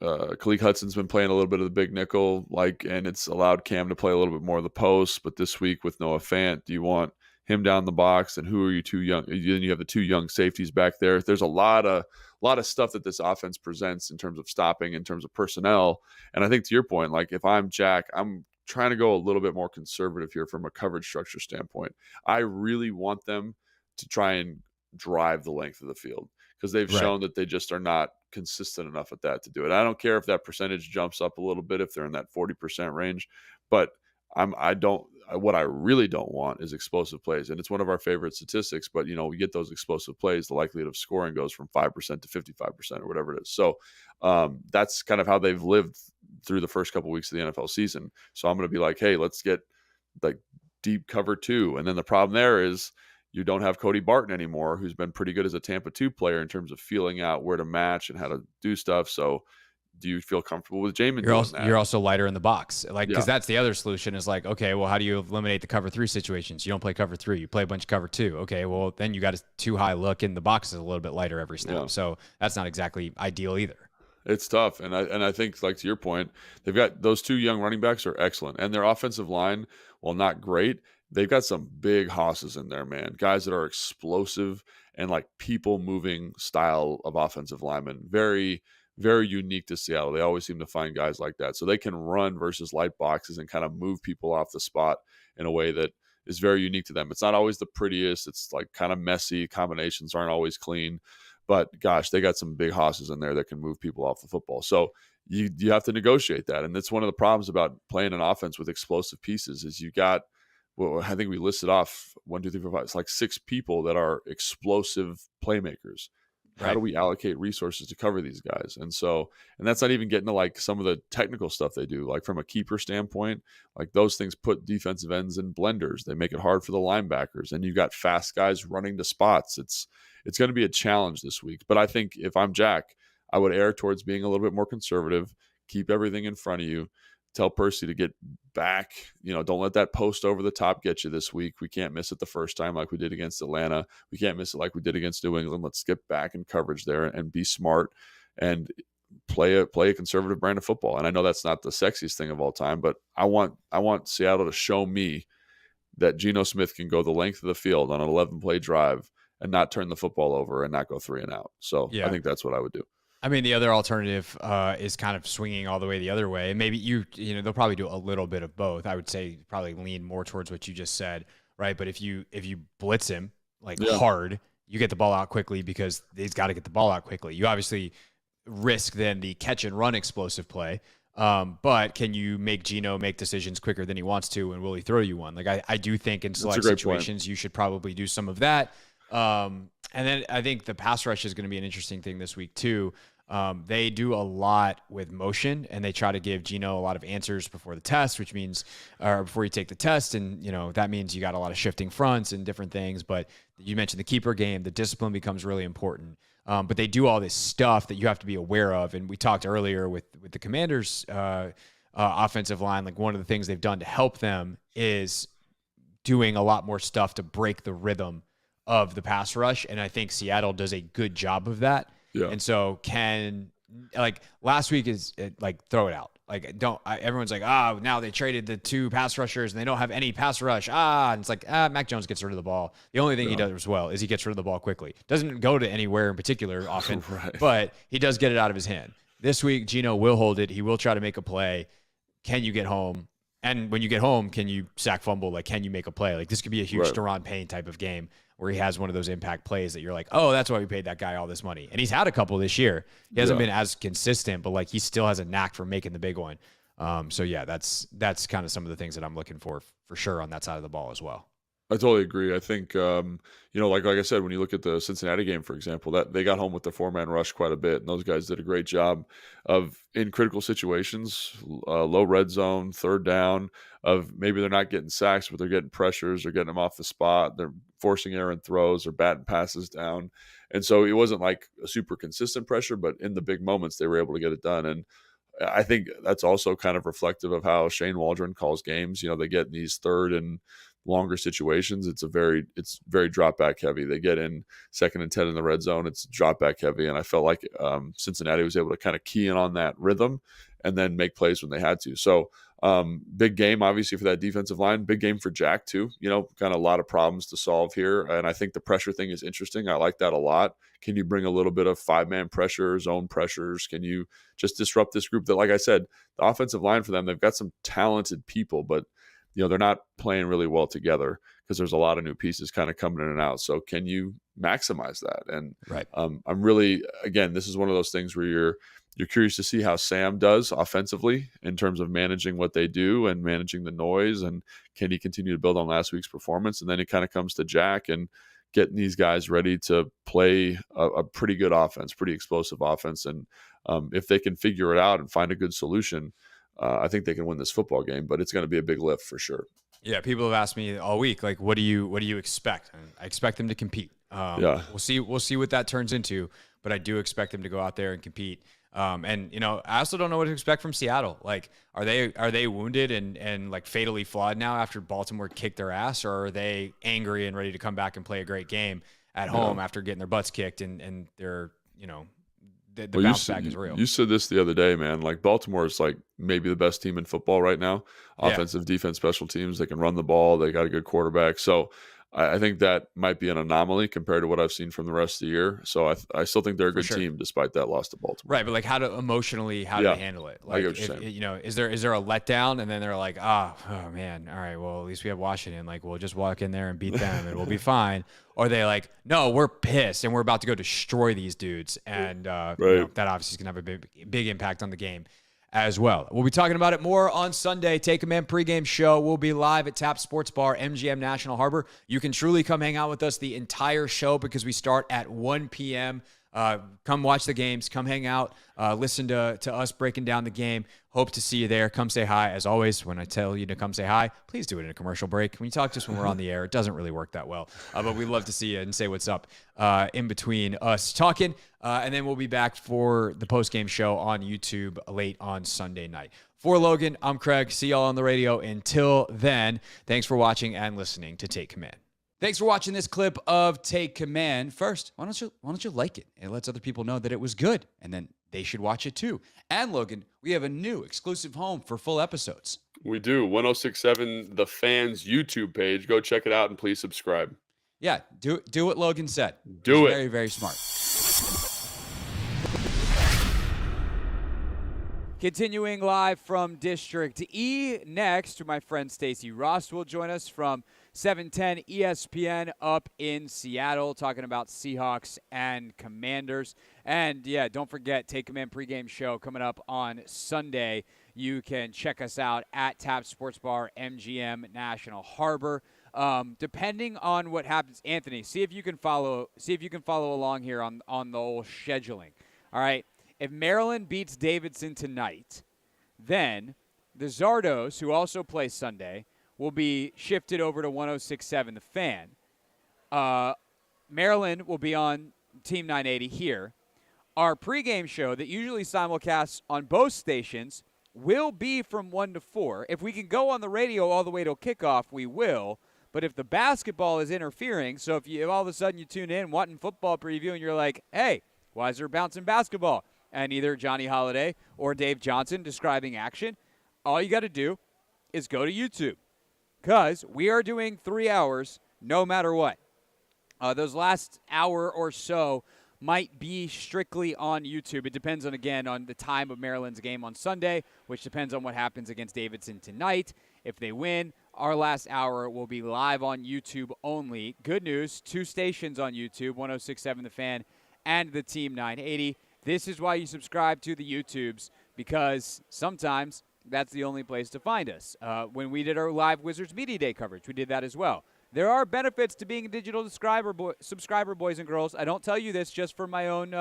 Khalid Hudson's been playing a little bit of the big nickel, and it's allowed Cam to play a little bit more of the post. But this week with Noah Fant, do you want him down the box? And who are you two young? Then you have the 2 young safeties back there. There's a lot of stuff that this offense presents in terms of stopping, in terms of personnel. And I think to your point, like if I'm Jack, I'm trying to go a little bit more conservative here from a coverage structure standpoint. I really want them to try and drive the length of the field, because they've shown that they just are not consistent enough at that to do it. I don't care if that percentage jumps up a little bit, if they're in that 40% range, but what I really don't want is explosive plays. And it's one of our favorite statistics, but we get those explosive plays, the likelihood of scoring goes from 5% to 55% or whatever it is. So that's kind of how they've lived through the first couple of weeks of the NFL season. So I'm going to be like, hey, let's get like deep cover 2. And then the problem there is, you don't have Cody Barton anymore, who's been pretty good as a Tampa 2 player in terms of feeling out where to match and how to do stuff. So do you feel comfortable with Jamin doing that? You're also lighter in the box. Because that's the other solution is like, okay, well, how do you eliminate the cover 3 situations? You don't play cover 3. You play a bunch of cover 2. Okay, well, then you got a too high look and the box is a little bit lighter every snap. Yeah. So that's not exactly ideal either. It's tough. And I think, like to your point, they've got those 2 young running backs are excellent. And their offensive line, while not great, they've got some big hosses in there, man. Guys that are explosive and like people moving style of offensive linemen. Very, very unique to Seattle. They always seem to find guys like that. So they can run versus light boxes and kind of move people off the spot in a way that is very unique to them. It's not always the prettiest. It's like kind of messy. Combinations aren't always clean. But gosh, they got some big hosses in there that can move people off the football. So you have to negotiate that. And that's one of the problems about playing an offense with explosive pieces is you got, well, I think we listed off 1, 2, 3, 4, 5. It's like 6 people that are explosive playmakers. How do we allocate resources to cover these guys? And that's not even getting to like some of the technical stuff they do. Like from a keeper standpoint, like those things put defensive ends in blenders. They make it hard for the linebackers. And you've got fast guys running to spots. It's going to be a challenge this week. But I think if I'm Jack, I would err towards being a little bit more conservative, keep everything in front of you. Tell Percy to get back. Don't let that post over the top get you this week. We can't miss it the first time like we did against Atlanta. We can't miss it like we did against New England. Let's get back in coverage there and be smart and play a conservative brand of football. And I know that's not the sexiest thing of all time, but I want Seattle to show me that Geno Smith can go the length of the field on an 11-play drive and not turn the football over and not go 3 and out. So I think that's what I would do. I mean, the other alternative is kind of swinging all the way the other way. And maybe they'll probably do a little bit of both. I would say probably lean more towards what you just said, right? But if you blitz him hard, you get the ball out quickly because he's got to get the ball out quickly. You obviously risk then the catch and run explosive play. But can you make Geno make decisions quicker than he wants to, and will he throw you one? Like I do think in select situations you should probably do some of that. And then I think the pass rush is going to be an interesting thing this week too. They do a lot with motion, and they try to give Geno a lot of answers before the test, which means, or before you take the test. And, that means you got a lot of shifting fronts and different things. But you mentioned the keeper game, the discipline becomes really important. But they do all this stuff that you have to be aware of. And we talked earlier with the Commanders' offensive line. Like one of the things they've done to help them is doing a lot more stuff to break the rhythm of the pass rush. And I think Seattle does a good job of that. Yeah. And so last week is throw it out. Everyone's like, now they traded the 2 pass rushers and they don't have any pass rush. And it's like, Mac Jones gets rid of the ball. The only thing he does well is he gets rid of the ball quickly. Doesn't go to anywhere in particular often, but he does get it out of his hand. This week, Geno will hold it. He will try to make a play. Can you get home? And when you get home, can you sack fumble? Like, can you make a play? Like, this could be a huge Right. Daron Payne type of game where he has one of those impact plays that you're like, oh, that's why we paid that guy all this money. And he's had a couple this year. He hasn't been as consistent, but like he still has a knack for making the big one. So yeah, that's kind of some of the things that I'm looking for sure on that side of the ball as well. I totally agree. I think, like I said, when you look at the Cincinnati game, for example, that they got home with the 4-man rush quite a bit, and those guys did a great job of in critical situations, low red zone, third down, of maybe they're not getting sacks, but they're getting pressures, they're getting them off the spot, they're forcing errant throws or batting passes down, and so it wasn't like a super consistent pressure, but in the big moments they were able to get it done. And I think that's also kind of reflective of how Shane Waldron calls games. They get in these third and longer situations. It's very drop back heavy. They get in 2nd and 10 in the red zone. It's drop back heavy. And I felt like Cincinnati was able to kind of key in on that rhythm and then make plays when they had to. So big game, obviously, for that defensive line. Big game for Jack too. Kind of a lot of problems to solve here. And I think the pressure thing is interesting. I like that a lot. Can you bring a little bit of 5-man pressure, zone pressures? Can you just disrupt this group that, like I said, the offensive line for them, they've got some talented people, but they're not playing really well together because there's a lot of new pieces kind of coming in and out. So can you maximize that? And right. I'm really, again, this is one of those things where you're curious to see how Sam does offensively in terms of managing what they do and managing the noise, and can he continue to build on last week's performance? And then it kind of comes to Jack and getting these guys ready to play a pretty good offense, pretty explosive offense. And if they can figure it out and find a good solution, I think they can win this football game, but it's going to be a big lift for sure. Yeah, people have asked me all week, like, what do you expect? And I expect them to compete. We'll see what that turns into, but I do expect them to go out there and compete. And I also don't know what to expect from Seattle. Like, are they wounded and like fatally flawed now after Baltimore kicked their ass, or are they angry and ready to come back and play a great game at home after getting their butts kicked and they're the bounce back is real. You said this the other day, man. Like, Baltimore is like maybe the best team in football right now. Offensive, defense, special teams. They can run the ball. They got a good quarterback. So I think that might be an anomaly compared to what I've seen from the rest of the year. So I still think they're a good team despite that loss to Baltimore. Right, but like how to handle it? Like, I get what you're saying. Is there a letdown, and then they're like, oh man, all right, well at least we have Washington. Like, we'll just walk in there and beat them, and we'll be fine. Or are they like, no, we're pissed and we're about to go destroy these dudes, and that obviously is gonna have a big impact on the game as well. We'll be talking about it more on Sunday. Take Command pregame show will be live at Tap Sports Bar, MGM National Harbor. You can truly come hang out with us the entire show because we start at 1 p.m. Come watch the games. Come hang out. Listen to us breaking down the game. Hope to see you there. Come say hi. As always, when I tell you to come say hi, please do it in a commercial break. When you talk to us when we're on the air, it doesn't really work that well. But we'd love to see you and say what's up in between us talking. And then we'll be back for the post-game show on YouTube late on Sunday night. For Logan, I'm Craig. See y'all on the radio. Until then, thanks for watching and listening to Take Command. Thanks for watching this clip of Take Command. First, why don't you like it? It lets other people know that it was good, and then they should watch it too. And Logan, we have a new exclusive home for full episodes. We do. 1067 The Fans YouTube page. Go check it out and please subscribe. Yeah, do what Logan said. Do it. Very, very smart. Continuing live from District E, next, my friend Stacey Ross will join us from 710 ESPN up in Seattle, talking about Seahawks and Commanders. And, yeah, don't forget, Take Command pregame show coming up on Sunday. You can check us out at Tap Sports Bar, MGM National Harbor. Depending on what happens, Anthony, see if you can follow along here on the whole scheduling. All right. If Maryland beats Davidson tonight, then the Zardos, who also play Sunday, will be shifted over to 106.7 The Fan. Maryland will be on Team 980 here. Our pregame show that usually simulcasts on both stations will be from 1 to 4. If we can go on the radio all the way till kickoff, we will. But if the basketball is interfering, so if all of a sudden you tune in wanting football preview and you're like, hey, why is there bouncing basketball? And either Johnny Holiday or Dave Johnson describing action, all you got to do is go to YouTube. Because we are doing 3 hours no matter what. Those last hour or so might be strictly on YouTube. It depends on the time of Maryland's game on Sunday, which depends on what happens against Davidson tonight. If they win, our last hour will be live on YouTube only. Good news, 2 stations on YouTube, 106.7 The Fan and the Team 980. This is why you subscribe to the YouTubes, because sometimes that's the only place to find us. When we did our live Wizards Media Day coverage, we did that as well. There are benefits to being a digital subscriber, boys and girls. I don't tell you this just for my own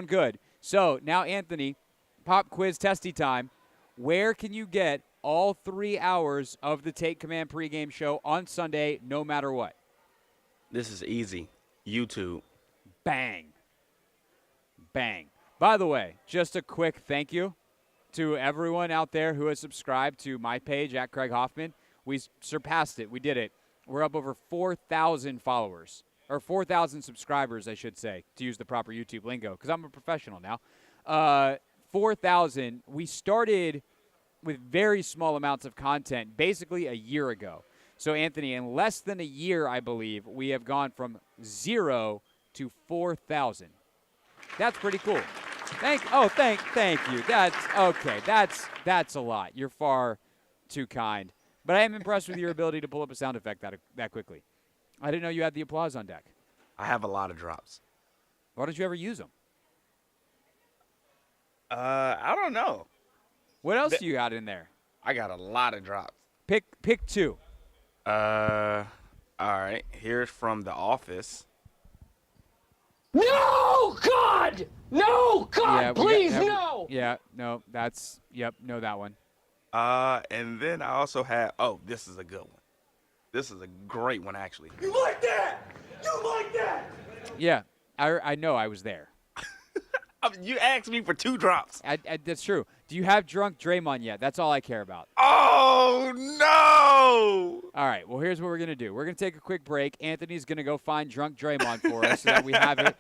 good. So now, Anthony, pop quiz testy time. Where can you get all 3 hours of the Take Command pregame show on Sunday, no matter what? This is easy. YouTube. Bang. Bang. By the way, just a quick thank you to everyone out there who has subscribed to my page at Craig Hoffman. We surpassed it. We did it. We're up over 4,000 followers, or 4,000 subscribers, I should say, to use the proper YouTube lingo, because I'm a professional now. 4,000. We started with very small amounts of content basically a year ago. So, Anthony, in less than a year, I believe, we have gone from 0 to 4,000. That's pretty cool. Thank you. That's okay. That's a lot. You're far too kind. But I am impressed with your ability to pull up a sound effect that quickly. I didn't know you had the applause on deck. I have a lot of drops. Why don't you ever use them? I don't know. What else do you got in there? I got a lot of drops. Pick 2. All right. Here's from The Office. No, God! No, God, Yeah, please, no! Yeah, no, know that one. And then I also have, this is a good one. This is a great one, actually. You like that? You like that? Yeah, I know I was there. You asked me for 2 drops. That's true. Do you have drunk Draymond yet? That's all I care about. Oh, no! All right, well, here's what we're going to do. We're going to take a quick break. Anthony's going to go find drunk Draymond for us so that we have it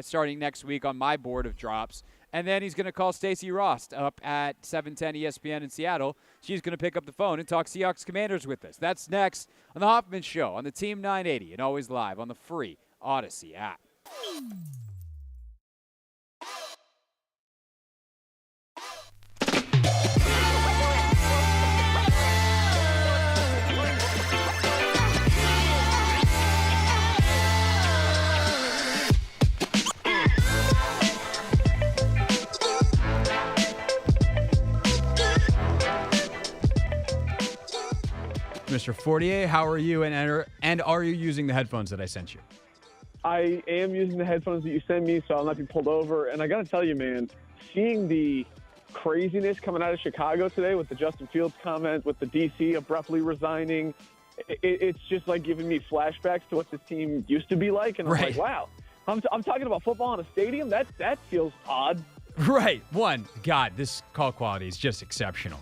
starting next week on my board of drops. And then he's going to call Stacey Rost up at 710 ESPN in Seattle. She's going to pick up the phone and talk Seahawks Commanders with us. That's next on The Hoffman Show on the Team 980 and always live on the free Odyssey app. Mr. Fortier, how are you, and are you using the headphones that I sent you? I am using the headphones that you sent me, so I'll not be pulled over. And I got to tell you, man, seeing the craziness coming out of Chicago today with the Justin Fields comment, with the DC abruptly resigning, it's just like giving me flashbacks to what this team used to be like. And I'm like, wow, I'm talking about football in a stadium? That feels odd. Right. One, God, this call quality is just exceptional.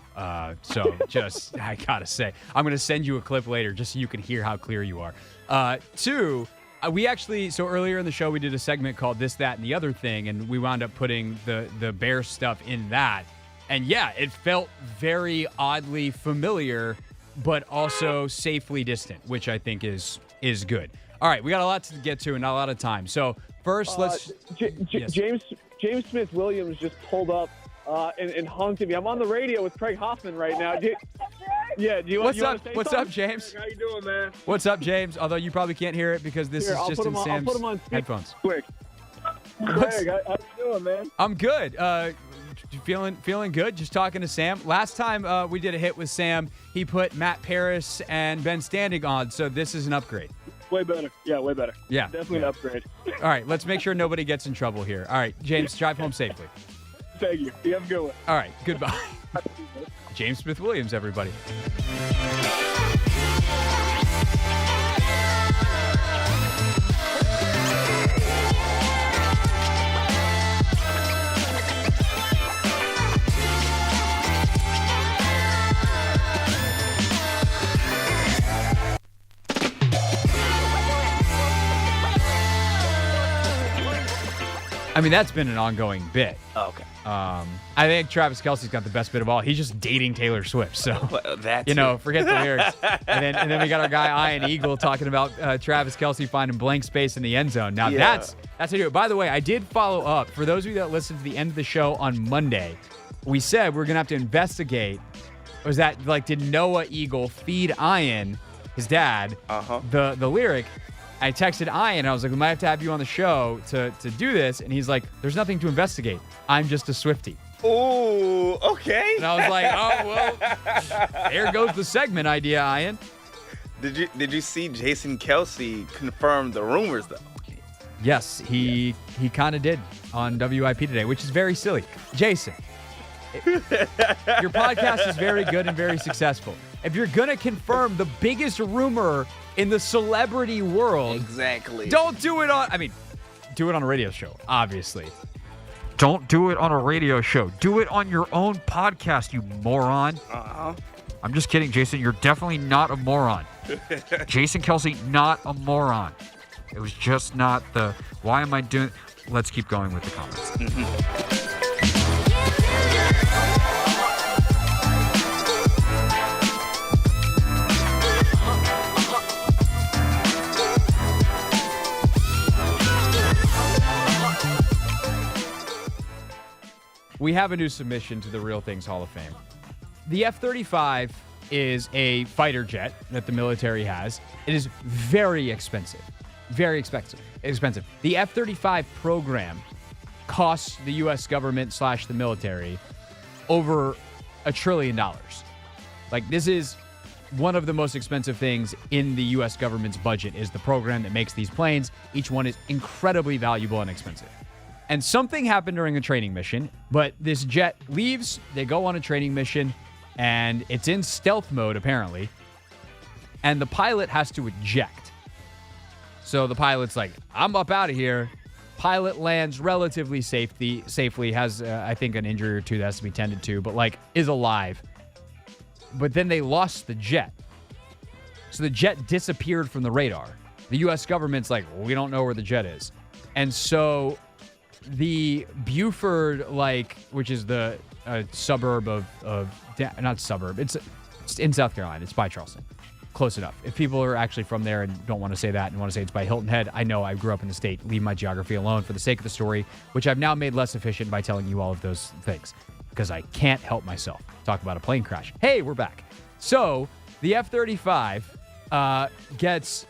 So just, I got to say, I'm going to send you a clip later just so you can hear how clear you are. 2, we actually, so earlier in the show, we did a segment called This, That, and the Other Thing, and we wound up putting the Bears stuff in that. And yeah, it felt very oddly familiar, but also safely distant, which I think is good. All right, we got a lot to get to and not a lot of time. So first, let's... Yes. James Smith-Williams just pulled up and honked at me. I'm on the radio with Craig Hoffman right now. Do you want to say something? What's up, James? How you doing, man? What's up, James? Although you probably can't hear it because this is just in Sam's I'll put him on headphones. Quick. Craig, how you doing, man? I'm good. Feeling good. Just talking to Sam. Last time we did a hit with Sam, he put Matt Paris and Ben Standing on, so this is an upgrade. Way better. Yeah, way better. Yeah. Definitely an upgrade. All right, let's make sure nobody gets in trouble here. All right, James, drive home safely. Thank you. You have a good one. All right, goodbye. James Smith-Williams, everybody. I mean, that's been an ongoing bit. Oh, okay. I think Travis Kelce's got the best bit of all. He's just dating Taylor Swift. So, That's forget the lyrics. and then we got our guy Ian Eagle talking about Travis Kelce finding blank space in the end zone. Now, that's how you do it. By the way, I did follow up. For those of you that listened to the end of the show on Monday, we said we're going to have to investigate was that, like, did Noah Eagle feed Ian, his dad, the lyric? I texted Ian. I was like, we might have to have you on the show to do this. And he's like, there's nothing to investigate. I'm just a Swiftie. Ooh, okay. And I was like, oh, well, there goes the segment idea, Ian. Did you see Jason Kelsey confirm the rumors, though? Yes, he kind of did on WIP today, which is very silly. Jason, your podcast is very good and very successful. If you're going to confirm the biggest rumor in the celebrity world, Exactly. don't do it on, do it on a radio show, obviously. Don't do it on a radio show. Do it on your own podcast, you moron. I'm just kidding, Jason. You're definitely not a moron. Jason Kelsey, not a moron. It was just not the, why am I doing, let's keep going with the comments. We have a new submission to the Real Things Hall of Fame. The F-35 is a fighter jet that the military has. It is very expensive. Very expensive. The F-35 program costs the U.S. government / the military over $1 trillion. Like, this is one of the most expensive things in the U.S. government's budget is the program that makes these planes. Each one is incredibly valuable and expensive. And something happened during a training mission, but this jet leaves, they go on a training mission, and it's in stealth mode, apparently, and the pilot has to eject. So the pilot's like, I'm up out of here. Pilot lands relatively safely, has, I think, an injury or two that has to be tended to, but, like, is alive. But then they lost the jet. So the jet disappeared from the radar. The U.S. government's like, well, we don't know where the jet is. And so the Buford, which is the suburb not suburb, it's in South Carolina. It's by Charleston. Close enough. If people are actually from there and don't want to say that and want to say it's by Hilton Head, I know I grew up in the state. Leave my geography alone for the sake of the story, which I've now made less efficient by telling you all of those things because I can't help myself. Talk about a plane crash. Hey, we're back. So the F-35 gets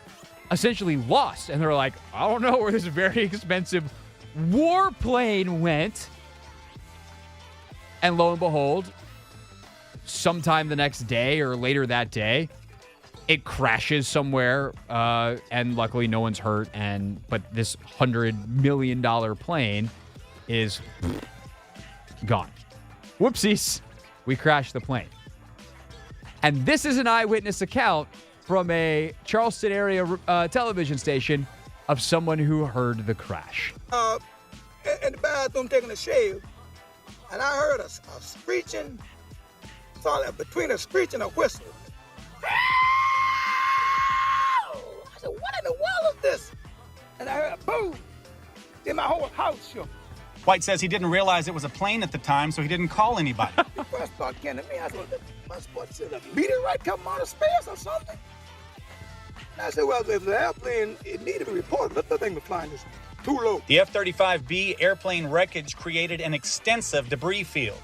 essentially lost, and they're like, I don't know where this very expensive warplane went. And lo and behold, sometime the next day or later that day, it crashes somewhere, and luckily no one's hurt. But this $100 million plane is gone. Whoopsies. We crashed the plane. And this is an eyewitness account from a Charleston area television station of someone who heard the crash. In the bathroom taking a shave, and I heard a screeching, between a screech and a whistle. I said, what in the world is this? And I heard a boom. Then my whole house shook. White says he didn't realize it was a plane at the time, so he didn't call anybody. The first thought came to me, I said, what's it, a meteorite coming out of space or something? And I said, well, if the airplane, it needed to be reported. Let the thing be flying this too low. The F-35B airplane wreckage created an extensive debris field.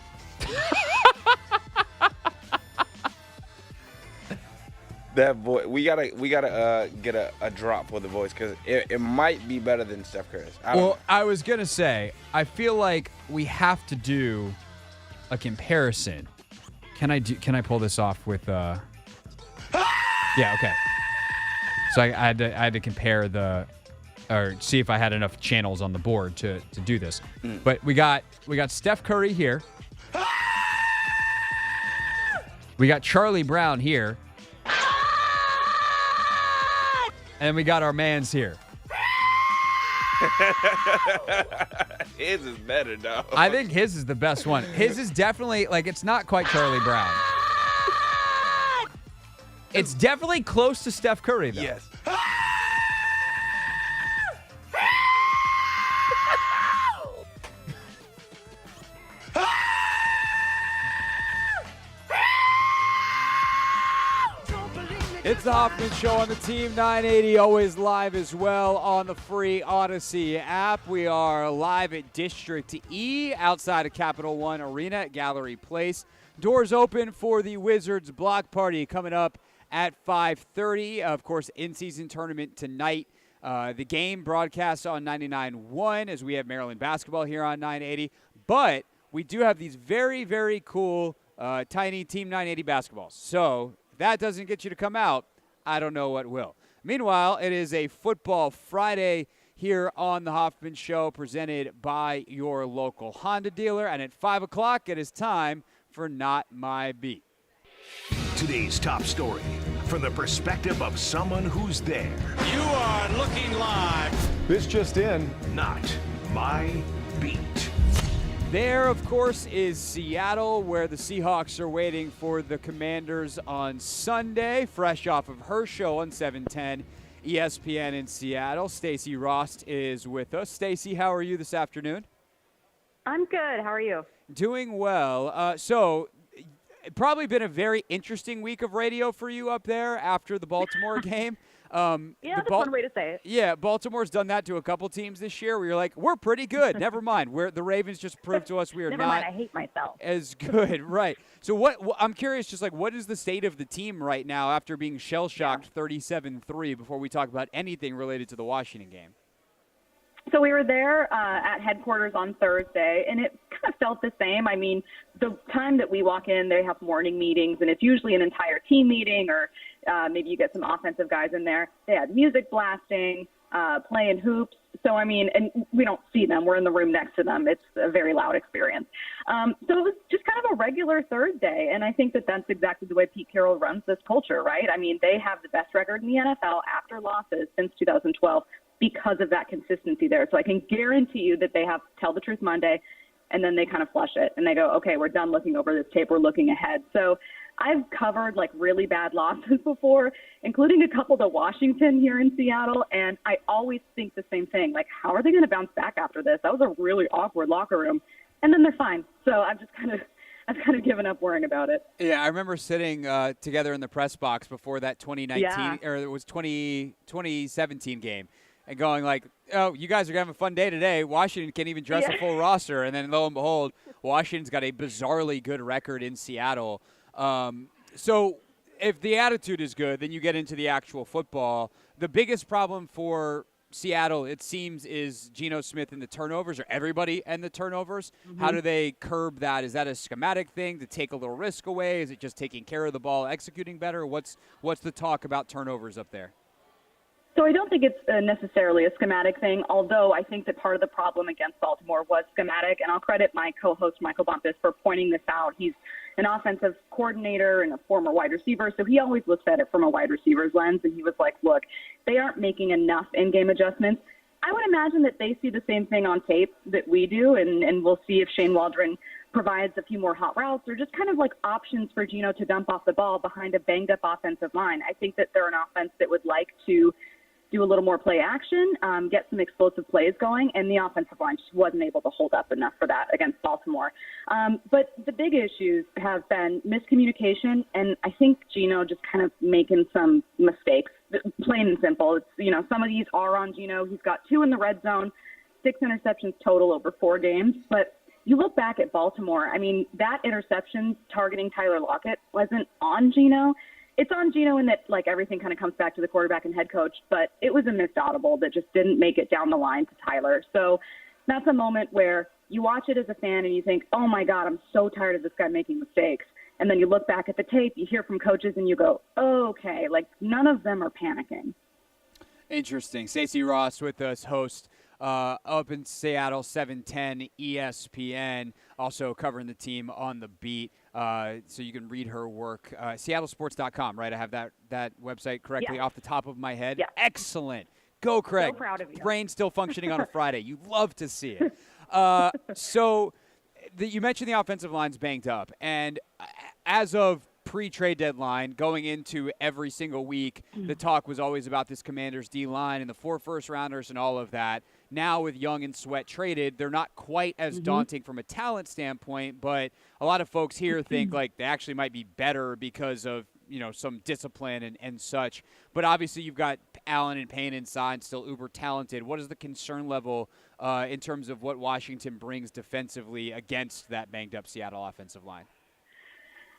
That voice, we gotta get a drop for the voice because it might be better than Steph Curry's. I was gonna say, I feel like we have to do a comparison. Can I pull this off with? Yeah, okay. So I had to compare or see if I had enough channels on the board to do this. But we got Steph Curry here. We got Charlie Brown here. And we got our mans here. His is better, though. I think his is the best one. His is definitely, it's not quite Charlie Brown. It's definitely close to Steph Curry, though. Yes. It's the Hoffman Show on the Team 980, always live as well on the free Odyssey app. We are live at District E outside of Capital One Arena at Gallery Place. Doors open for the Wizards block party coming up at 5:30. Of course, in-season tournament tonight. The game broadcasts on 99.1 as we have Maryland basketball here on 980. But we do have these very, very cool tiny Team 980 basketballs. So if that doesn't get you to come out, I don't know what will. Meanwhile, it is a Football Friday here on the Hoffman Show presented by your local Honda dealer. And at 5 o'clock, it is time for Not My Beat. Today's top story from the perspective of someone who's there. You are looking live. This just in, Not My Beat. There, of course, is Seattle, where the Seahawks are waiting for the Commanders on Sunday, fresh off of her show on 710 ESPN in Seattle. Stacey Rost is with us. Stacey, how are you this afternoon? I'm good. How are you? Doing well. So, it's probably been a very interesting week of radio for you up there after the Baltimore game. That's one way to say it. Yeah, Baltimore's done that to a couple teams this year where you're like, we're pretty good. Never mind. The Ravens just proved to us we are Never not mind, I hate myself. as good. Right. So I'm curious, just like, what is the state of the team right now after being shell-shocked 37-3 before we talk about anything related to the Washington game? So we were there at headquarters on Thursday, and it kind of felt the same. I mean, the time that we walk in, they have morning meetings, and it's usually an entire team meeting, or maybe you get some offensive guys in there. They had music blasting, playing hoops. So, I mean, and we don't see them. We're in the room next to them. It's a very loud experience. So it was just kind of a regular Thursday, and I think that that's exactly the way Pete Carroll runs this culture, right? I mean, they have the best record in the NFL after losses since 2012. Because of that consistency there. So I can guarantee you that they have Tell the Truth Monday, and then they kind of flush it, and they go, okay, we're done looking over this tape. We're looking ahead. So I've covered, like, really bad losses before, including a couple to Washington here in Seattle, and I always think the same thing. Like, how are they going to bounce back after this? That was a really awkward locker room. And then they're fine. So I've kind of given up worrying about it. Yeah, I remember sitting together in the press box before that 2019 or it was 2017 game. And going like, oh, you guys are going to have a fun day today. Washington can't even dress a full roster. And then lo and behold, Washington's got a bizarrely good record in Seattle. So if the attitude is good, then you get into the actual football. The biggest problem for Seattle, it seems, is Geno Smith and the turnovers, or everybody and the turnovers. Mm-hmm. How do they curb that? Is that a schematic thing to take a little risk away? Is it just taking care of the ball, executing better? What's the talk about turnovers up there? So I don't think it's necessarily a schematic thing, although I think that part of the problem against Baltimore was schematic, and I'll credit my co-host Michael Bumpus for pointing this out. He's an offensive coordinator and a former wide receiver, so he always looks at it from a wide receiver's lens, and he was like, look, they aren't making enough in-game adjustments. I would imagine that they see the same thing on tape that we do, and we'll see if Shane Waldron provides a few more hot routes or just kind of like options for Geno to dump off the ball behind a banged-up offensive line. I think that they're an offense that would like to do a little more play action, get some explosive plays going, and the offensive line just wasn't able to hold up enough for that against Baltimore. But the big issues have been miscommunication, and I think Geno just kind of making some mistakes, plain and simple. It's, some of these are on Geno. He's got 2 in the red zone, 6 interceptions total over 4 games, but you look back at Baltimore, I mean, that interception targeting Tyler Lockett wasn't on Geno. It's on Geno in that, like, everything kind of comes back to the quarterback and head coach, but it was a missed audible that just didn't make it down the line to Tyler. So that's a moment where you watch it as a fan and you think, oh, my God, I'm so tired of this guy making mistakes. And then you look back at the tape, you hear from coaches, and you go, oh, okay, like, none of them are panicking. Interesting. Stacey Ross with us, host up in Seattle, 710 ESPN, also covering the team on the beat. So you can read her work. SeattleSports.com, right? I have that website correctly off the top of my head. Yeah. Excellent. Go, Craig. So proud of you. Brain still functioning on a Friday. You love to see it. So you mentioned the offensive line's banged up. And as of pre-trade deadline, going into every single week, the talk was always about this Commanders D-line and the 4 first-rounders and all of that. Now with Young and Sweat traded, they're not quite as daunting from a talent standpoint, but a lot of folks here think like they actually might be better because of some discipline and such. But obviously you've got Allen and Payne inside, still uber talented. What is the concern level in terms of what Washington brings defensively against that banged-up Seattle offensive line?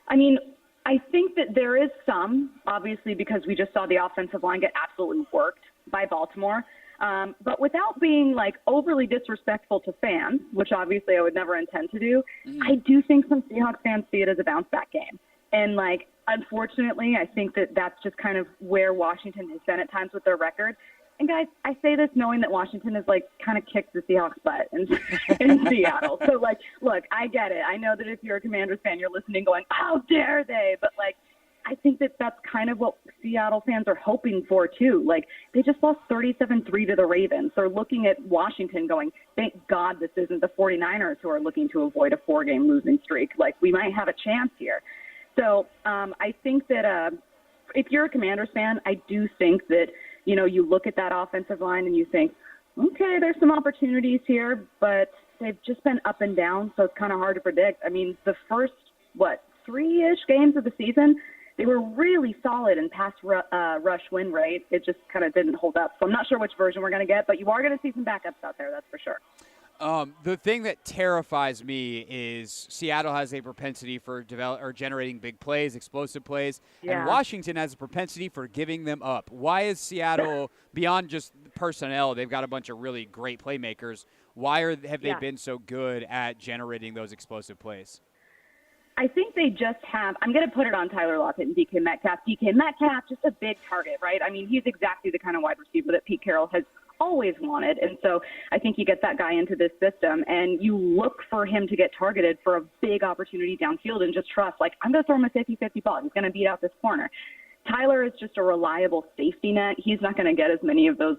I mean, I think that there is some, obviously, because we just saw the offensive line get absolutely worked by Baltimore. But without being, overly disrespectful to fans, which obviously I would never intend to do, I do think some Seahawks fans see it as a bounce-back game. And, unfortunately, I think that that's just kind of where Washington has been at times with their record. And, guys, I say this knowing that Washington has, kind of kicked the Seahawks' butt in Seattle. So, look, I get it. I know that if you're a Commanders fan, you're listening going, how dare they? But, I think that that's kind of what Seattle fans are hoping for, too. They just lost 37-3 to the Ravens. They're looking at Washington going, thank God this isn't the 49ers who are looking to avoid a 4-game losing streak. We might have a chance here. So I think that if you're a Commanders fan, I do think that, you look at that offensive line and you think, okay, there's some opportunities here, but they've just been up and down, so it's kind of hard to predict. I mean, the first, 3-ish games of the season, they were really solid in pass rush win rate. It just kind of didn't hold up. So I'm not sure which version we're going to get, but you are going to see some backups out there, that's for sure. The thing that terrifies me is Seattle has a propensity for generating big plays, explosive plays, and Washington has a propensity for giving them up. Why is Seattle, beyond just personnel, they've got a bunch of really great playmakers, why have they been so good at generating those explosive plays? I think they just have – I'm going to put it on Tyler Lockett and DK Metcalf. DK Metcalf, just a big target, right? I mean, he's exactly the kind of wide receiver that Pete Carroll has always wanted. And so I think you get that guy into this system, and you look for him to get targeted for a big opportunity downfield and just trust, I'm going to throw him a 50-50 ball. He's going to beat out this corner. Tyler is just a reliable safety net. He's not going to get as many of those,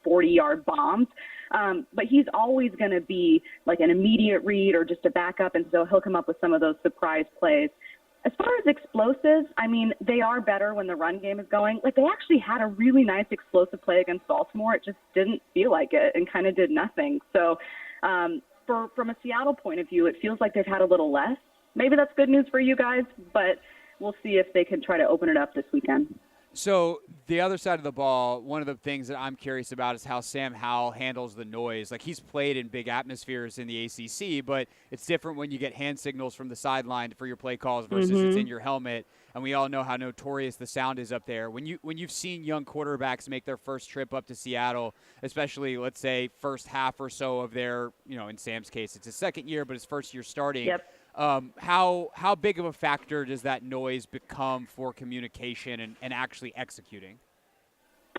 40-yard bombs. But he's always going to be an immediate read or just a backup, and so he'll come up with some of those surprise plays. As far as explosives, I mean, they are better when the run game is going. They actually had a really nice explosive play against Baltimore. It just didn't feel like it and kind of did nothing. So from a Seattle point of view, it feels like they've had a little less. Maybe that's good news for you guys, but we'll see if they can try to open it up this weekend. So the other side of the ball, one of the things that I'm curious about is how Sam Howell handles the noise. He's played in big atmospheres in the ACC, but it's different when you get hand signals from the sideline for your play calls versus it's in your helmet. And we all know how notorious the sound is up there. When you've seen young quarterbacks make their first trip up to Seattle, especially, let's say, first half or so of their, in Sam's case, it's his second year, but his first year starting. Yep. How big of a factor does that noise become for communication and actually executing?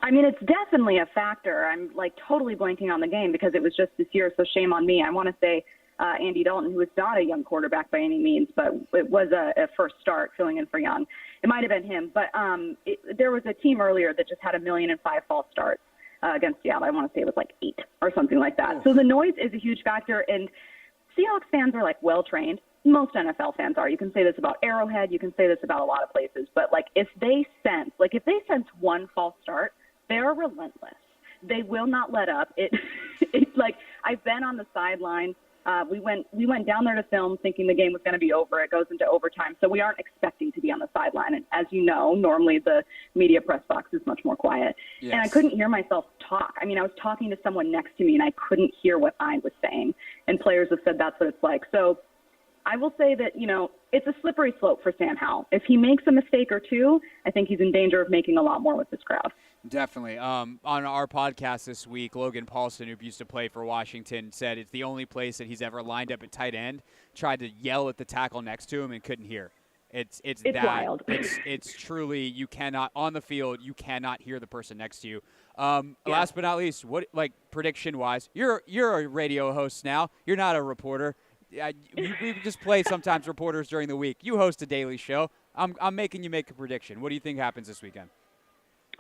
I mean, it's definitely a factor. I'm totally blanking on the game because it was just this year, so shame on me. I want to say Andy Dalton, who was not a young quarterback by any means, but it was a first start filling in for Young. It might have been him, but there was a team earlier that just had 1,000,005 false starts against Seattle. I want to say it was 8 or something like that. So the noise is a huge factor, and Seahawks fans are well-trained. Most NFL fans are. You can say this about Arrowhead. You can say this about a lot of places. But if they sense one false start, they're relentless. They will not let up. It's I've been on the sideline. We went down there to film thinking the game was going to be over. It goes into overtime. So we aren't expecting to be on the sideline. And as you know, normally the media press box is much more quiet. Yes. And I couldn't hear myself talk. I mean, I was talking to someone next to me and I couldn't hear what I was saying. And players have said that's what it's like. So I will say that, it's a slippery slope for Sam Howell. If he makes a mistake or two, I think he's in danger of making a lot more with this crowd. Definitely. On our podcast this week, Logan Paulson, who used to play for Washington, said it's the only place that he's ever lined up at tight end, tried to yell at the tackle next to him and couldn't hear. It's that wild. It's truly, you cannot, on the field, you cannot hear the person next to you. Last but not least, what prediction-wise, you're a radio host now. You're not a reporter. We just play sometimes reporters during the week. You host a daily show. I'm making you make a prediction. What do you think happens this weekend?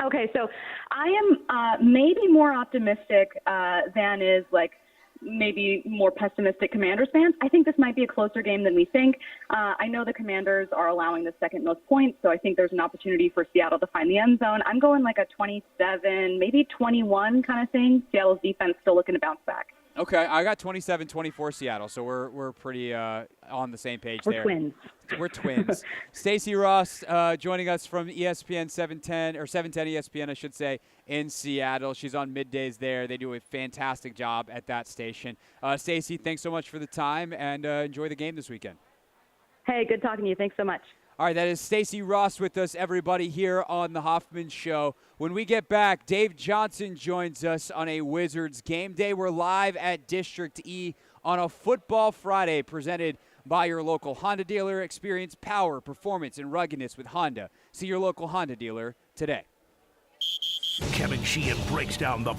Okay, so I am maybe more optimistic than is maybe more pessimistic Commanders fans. I think this might be a closer game than we think. I know the Commanders are allowing the second most points, so I think there's an opportunity for Seattle to find the end zone. I'm going a 27, maybe 21 kind of thing. Seattle's defense still looking to bounce back. Okay, I got 27-24 Seattle, so we're pretty on the same page there. Twins. We're twins. Stacey Ross joining us from ESPN 710 or 710 ESPN, I should say, in Seattle. She's on middays there. They do a fantastic job at that station. Stacey, thanks so much for the time, and enjoy the game this weekend. Hey, good talking to you. Thanks so much. All right, that is Stacey Ross with us, everybody, here on the Hoffman Show. When we get back, Dave Johnson joins us on a Wizards game day. We're live at District E on a Football Friday presented by your local Honda dealer. Experience power, performance, and ruggedness with Honda. See your local Honda dealer today. Kevin Sheehan breaks down the...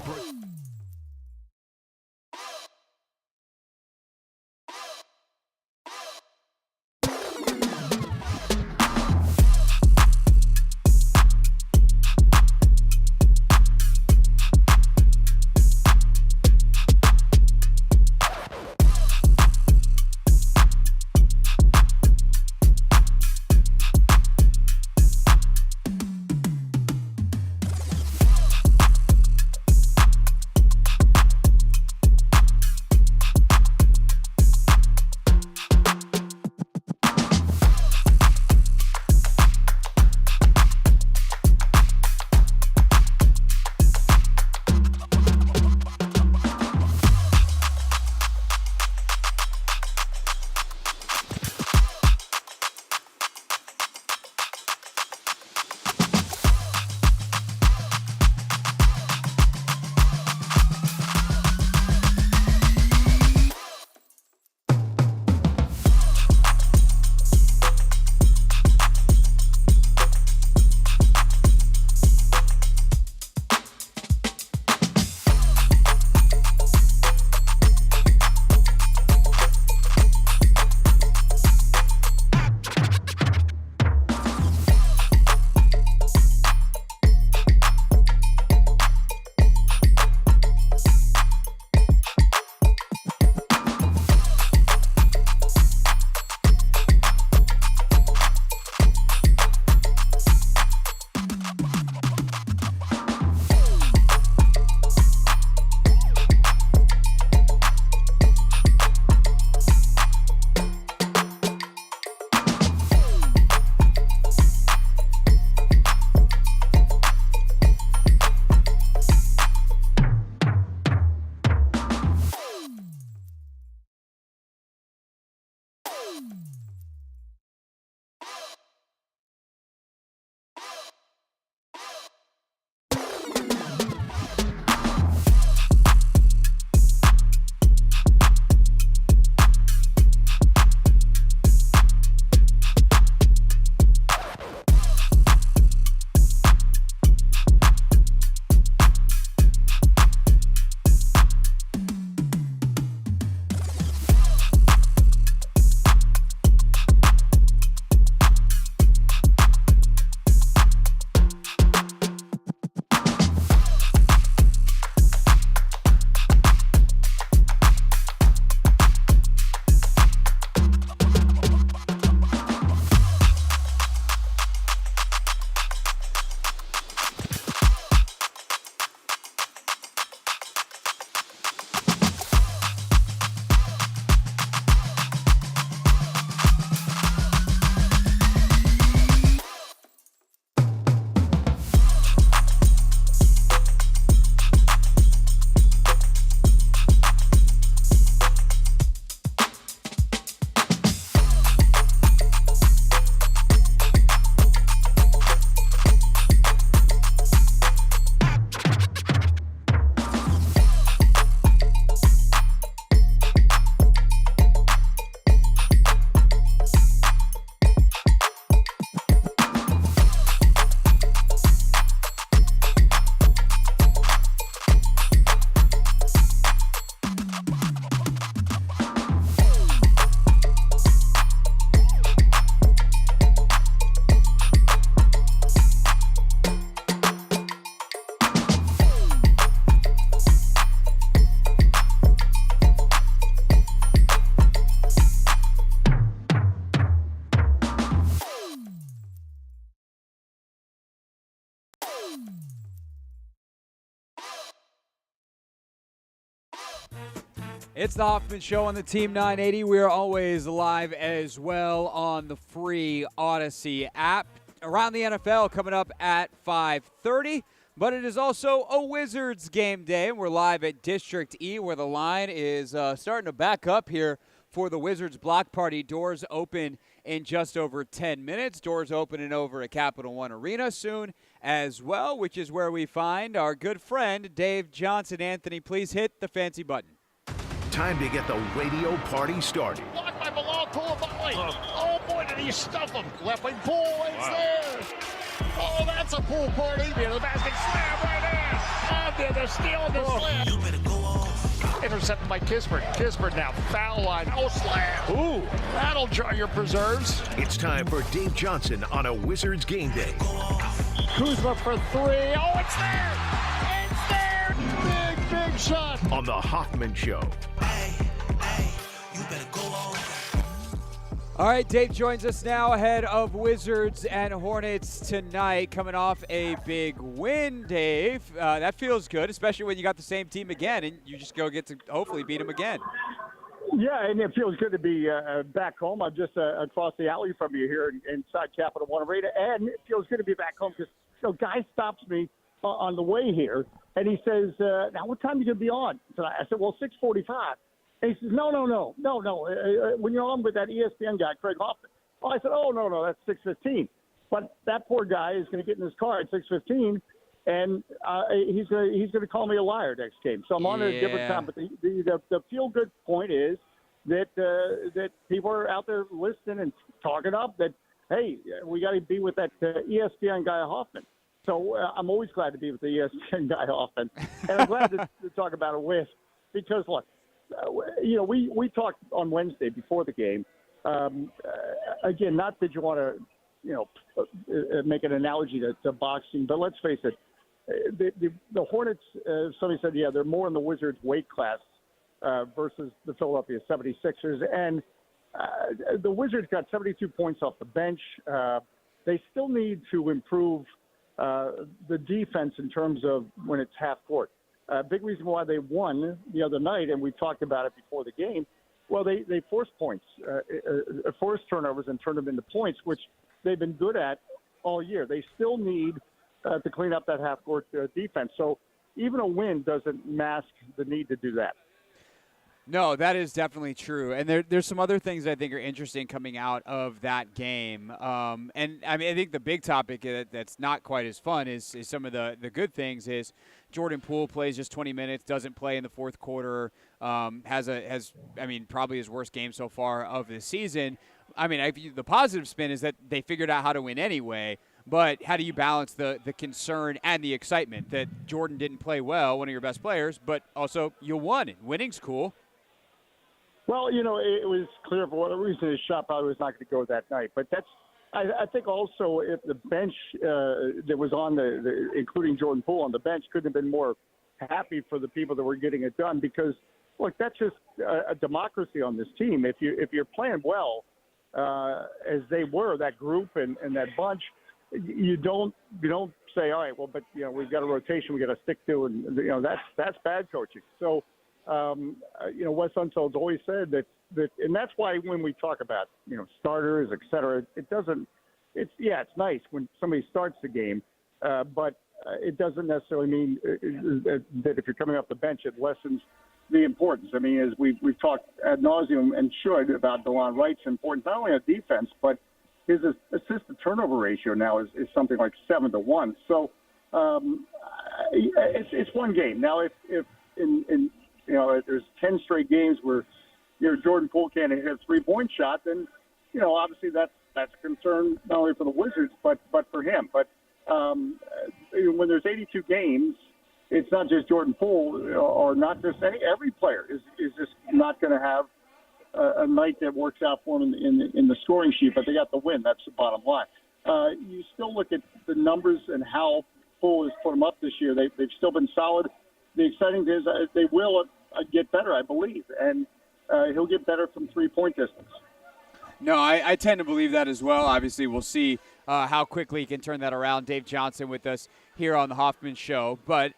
It's the Hoffman Show on the Team 980. We are always live as well on the free Odyssey app. Around the NFL coming up at 5:30, but it is also a Wizards game day, and we're live at District E, where the line is starting to back up here for the Wizards block party. Doors open in just over 10 minutes. Doors opening over at Capital One Arena soon as well, which is where we find our good friend Dave Johnson. Anthony, please hit the fancy button. Time to get the radio party started. Blocked by Bilal Coulibaly. Oh, boy, did he stuff him. Left wing pull, it's there. Oh, that's a pool party. Near the basket, slam right in. And the steal and the slam. You better go off. Intercepted by Kispert. Kispert now, foul line. Oh, slam. Ooh, that'll jar your preserves. It's time for Dave Johnson on a Wizards game day. Kuzma for three. Oh, it's there. It's there. Big shot. On the Hoffman Show. All right, Dave joins us now ahead of Wizards and Hornets tonight, coming off a big win, Dave. That feels good, especially when you got the same team again, and you just go get to hopefully beat them again. Yeah, and it feels good to be back home. I'm just across the alley from you here inside Capital One Arena, and it feels good to be back home because guy stops me on the way here, and he says, now what time are you going to be on tonight? I said, well, 6:45. And he says, no. When you're on with that ESPN guy, Craig Hoffman. Oh, I said, no, that's 6:15. But that poor guy is going to get in his car at 6:15, and he's going to call me a liar next game. So I'm on at a different time. But the feel-good point is that people are out there listening and talking up that, hey, we got to be with that ESPN guy Hoffman. So I'm always glad to be with the ESPN guy Hoffman. And I'm glad to talk about a win because, look, we talked on Wednesday before the game. Again, not that you want to, make an analogy to boxing, but let's face it, the Hornets. Somebody said, they're more in the Wizards' weight class versus the Philadelphia 76ers, and the Wizards got 72 points off the bench. They still need to improve the defense in terms of when it's half court. Big reason why they won the other night, and we talked about it before the game, well, they forced points, forced turnovers and turned them into points, which they've been good at all year. They still need to clean up that half-court defense. So even a win doesn't mask the need to do that. No, that is definitely true. And there's some other things that I think are interesting coming out of that game. And I mean, I think the big topic that's not quite as fun is some of the good things is Jordan Poole plays just 20 minutes, doesn't play in the fourth quarter, has probably his worst game so far of the season. I mean, the positive spin is that they figured out how to win anyway. But how do you balance the concern and the excitement that Jordan didn't play well, one of your best players, but also you won it. Winning's cool. Well, it was clear for whatever reason his shot probably was not going to go that night. But I think also if the bench that was on including Jordan Poole on the bench, couldn't have been more happy for the people that were getting it done because, look, that's just a democracy on this team. If you're playing well, as they were, that group and that bunch, you don't say, all right, well, but we've got a rotation we got to stick to, and that's bad coaching. So. Wes Unseld's always said that, and that's why when we talk about, starters, et cetera, it's nice when somebody starts the game, but it doesn't necessarily mean that if you're coming off the bench, it lessens the importance. I mean, as we've talked ad nauseum and should about DeLon Wright's importance, not only on defense, but his assist to turnover ratio now is something like 7-1. So it's one game. Now, if there's 10 straight games where Jordan Poole can't hit a 3-point shot, then obviously that's a concern not only for the Wizards but for him. But when there's 82 games, it's not just Jordan Poole or not just every player is just not going to have a night that works out for them in the scoring sheet. But they got the win. That's the bottom line. You still look at the numbers and how Poole has put them up this year. They've still been solid. The exciting thing is they will get better, I believe, and he'll get better from 3-point distance. No, I tend to believe that as well. Obviously, we'll see how quickly he can turn that around. Dave Johnson with us here on the Hoffman Show. But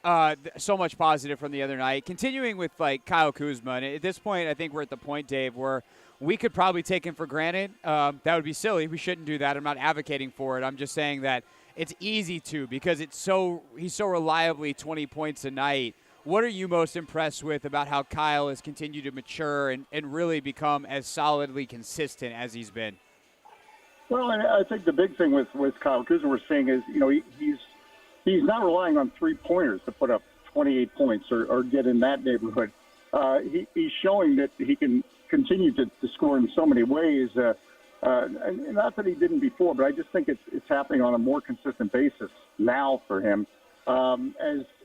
so much positive from the other night. Continuing with, like, Kyle Kuzma, and at this point, I think we're at the point, Dave, where we could probably take him for granted. That would be silly. We shouldn't do that. I'm not advocating for it. I'm just saying that it's easy to because he's so reliably 20 points a night. What are you most impressed with about how Kyle has continued to mature and really become as solidly consistent as he's been? Well, I think the big thing with Kyle Kuzma we're seeing is, he's not relying on three-pointers to put up 28 points or get in that neighborhood. He's showing that he can continue to score in so many ways. And not that he didn't before, but I just think it's happening on a more consistent basis now for him.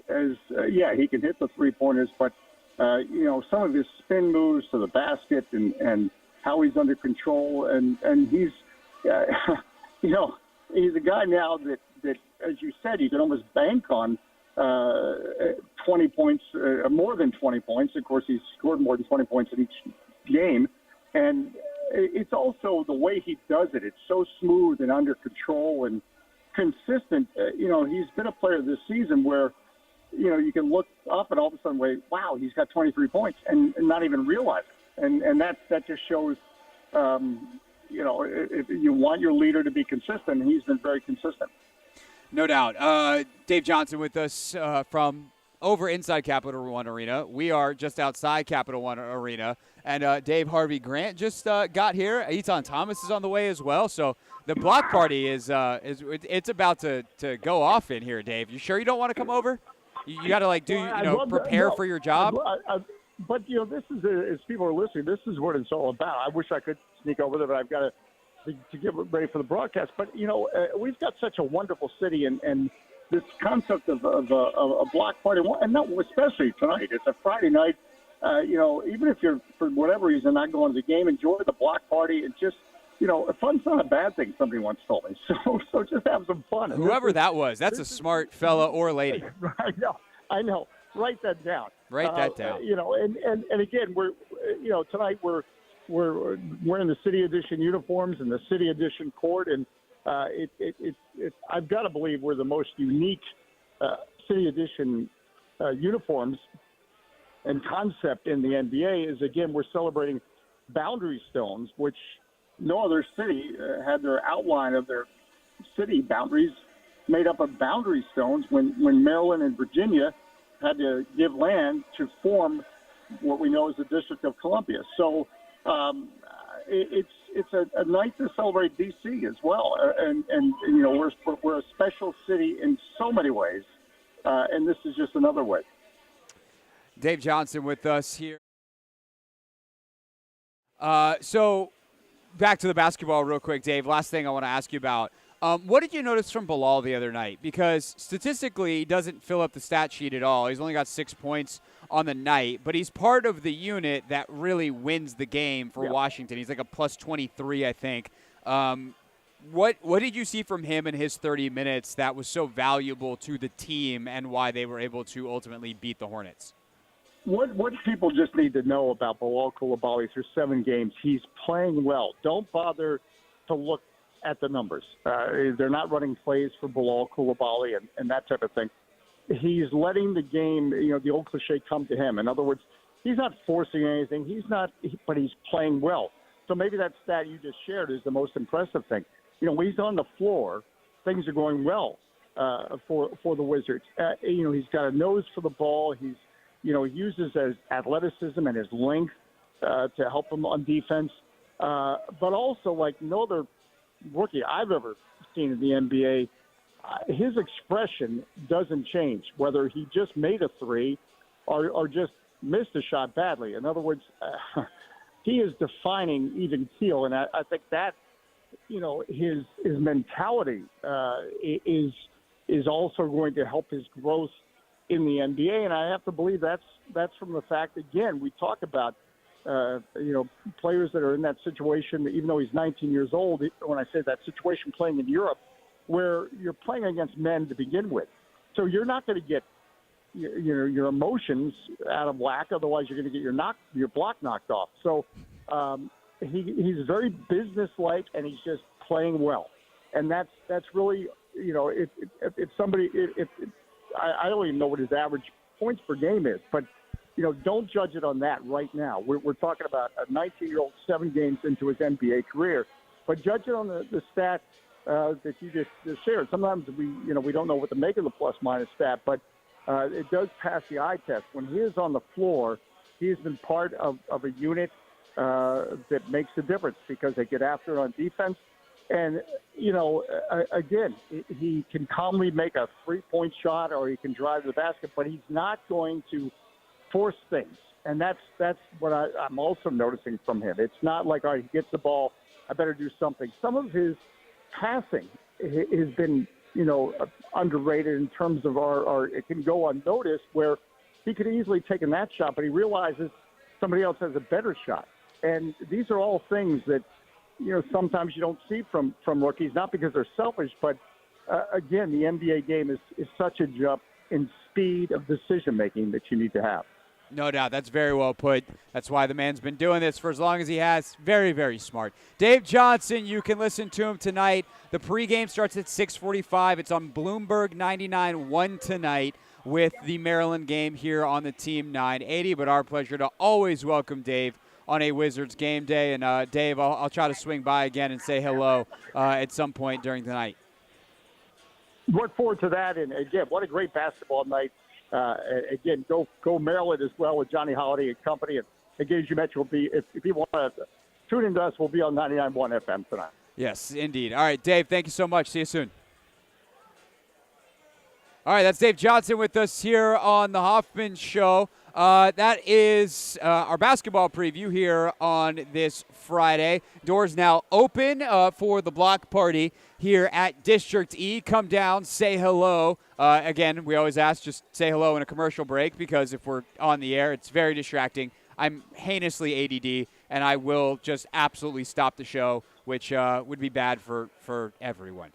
He can hit the three-pointers, but, some of his spin moves to the basket and how he's under control. And he's, he's a guy now that, as you said, you can almost bank on 20 points, more than 20 points. Of course, he's scored more than 20 points in each game. And it's also the way he does it. It's so smooth and under control and consistent. He's been a player this season where, you can look up and all of a sudden, wow, he's got 23 points and not even realize it. And that just shows, if you want your leader to be consistent, he's been very consistent. No doubt. Dave Johnson with us from over inside Capital One Arena. We are just outside Capital One Arena. And Dave Harvey Grant just got here. Eton Thomas is on the way as well. So the block party is about to go off in here, Dave. You sure you don't want to come over? You got to prepare for your job. But this is as people are listening, this is what it's all about. I wish I could sneak over there, but I've got to get ready for the broadcast. But we've got such a wonderful city, and this concept of a block party, and not especially tonight. It's a Friday night. Even if you're for whatever reason not going to the game, enjoy the block party. It just fun's not a bad thing. Somebody once told me. So just have some fun. Whoever that was, that's a smart fella or lady. I know. Write that down. Write that down. And again, we're tonight we're wearing the City Edition uniforms and the City Edition court, and I've got to believe we're the most unique City Edition uniforms and concept in the NBA. Is again we're celebrating boundary stones, which no other city had their outline of their city boundaries made up of boundary stones when Maryland and Virginia had to give land to form what we know as the District of Columbia. So it's a night to celebrate D.C. as well, and we're a special city in so many ways, and this is just another way. Dave Johnson with us here. So back to the basketball real quick, Dave. Last thing I want to ask you about. What did you notice from Bilal the other night? Because statistically, he doesn't fill up the stat sheet at all. He's only got 6 points on the night, but he's part of the unit that really wins the game for Washington. He's like a plus 23, I think. What did you see from him in his 30 minutes that was so valuable to the team and why they were able to ultimately beat the Hornets? What people just need to know about Bilal Coulibaly through 7 games, he's playing well. Don't bother to look at the numbers. They're not running plays for Bilal Coulibaly and that type of thing. He's letting the game, the old cliche, come to him. In other words, he's not forcing anything. But he's playing well. So maybe that stat you just shared is the most impressive thing. When he's on the floor, things are going well for the Wizards. He's got a nose for the ball. He uses his athleticism and his length to help him on defense. But also, like no other rookie I've ever seen in the NBA, his expression doesn't change, whether he just made a three or just missed a shot badly. In other words, he is defining even keel, and I think that his mentality is also going to help his growth in the NBA, and I have to believe that's from the fact, again, we talk about players that are in that situation, even though he's 19 years old, when I say that situation playing in Europe, where you're playing against men to begin with. So you're not going to get your emotions out of whack, otherwise you're going to get your block knocked off. So he's very businesslike, and he's just playing well. And that's really, if somebody, I don't even know what his average points per game is, but don't judge it on that right now. We're talking about a 19-year-old 7 games into his NBA career, but judge it on the stat that you just shared. Sometimes we don't know what to make of the plus-minus stat, but it does pass the eye test. When he is on the floor, he has been part of a unit that makes a difference because they get after it on defense. And, again, he can calmly make a 3-point shot or he can drive to the basket, but he's not going to force things. And that's what I'm also noticing from him. It's not like, all right, he gets the ball, I better do something. Some of his passing has been, underrated in terms of our it can go unnoticed, where he could easily taken that shot, but he realizes somebody else has a better shot. And these are all things that, sometimes you don't see from rookies, not because they're selfish, but again, the NBA game is such a jump in speed of decision-making that you need to have. No doubt. That's very well put. That's why the man's been doing this for as long as he has. Very, very smart. Dave Johnson, you can listen to him tonight. The pregame starts at 6:45. It's on Bloomberg 99.1 tonight with the Maryland game here on the Team 980. But our pleasure to always welcome Dave on a Wizards game day. And, Dave, I'll try to swing by again and say hello at some point during the night. Look forward to that. And, again, what a great basketball night. Again, go Maryland as well with Johnny Holiday and company. And again, as you mentioned, will be if you want to tune in to us, we'll be on 99.1 FM tonight. Yes, indeed. All right, Dave, thank you so much. See you soon. All right, that's Dave Johnson with us here on the Hoffman Show. That is our basketball preview here on this Friday. Doors now open for the block party here at District E. Come down, say hello. Again, we always ask, just say hello in a commercial break, because if we're on the air, it's very distracting. I'm heinously ADD, and I will just absolutely stop the show, which would be bad for everyone.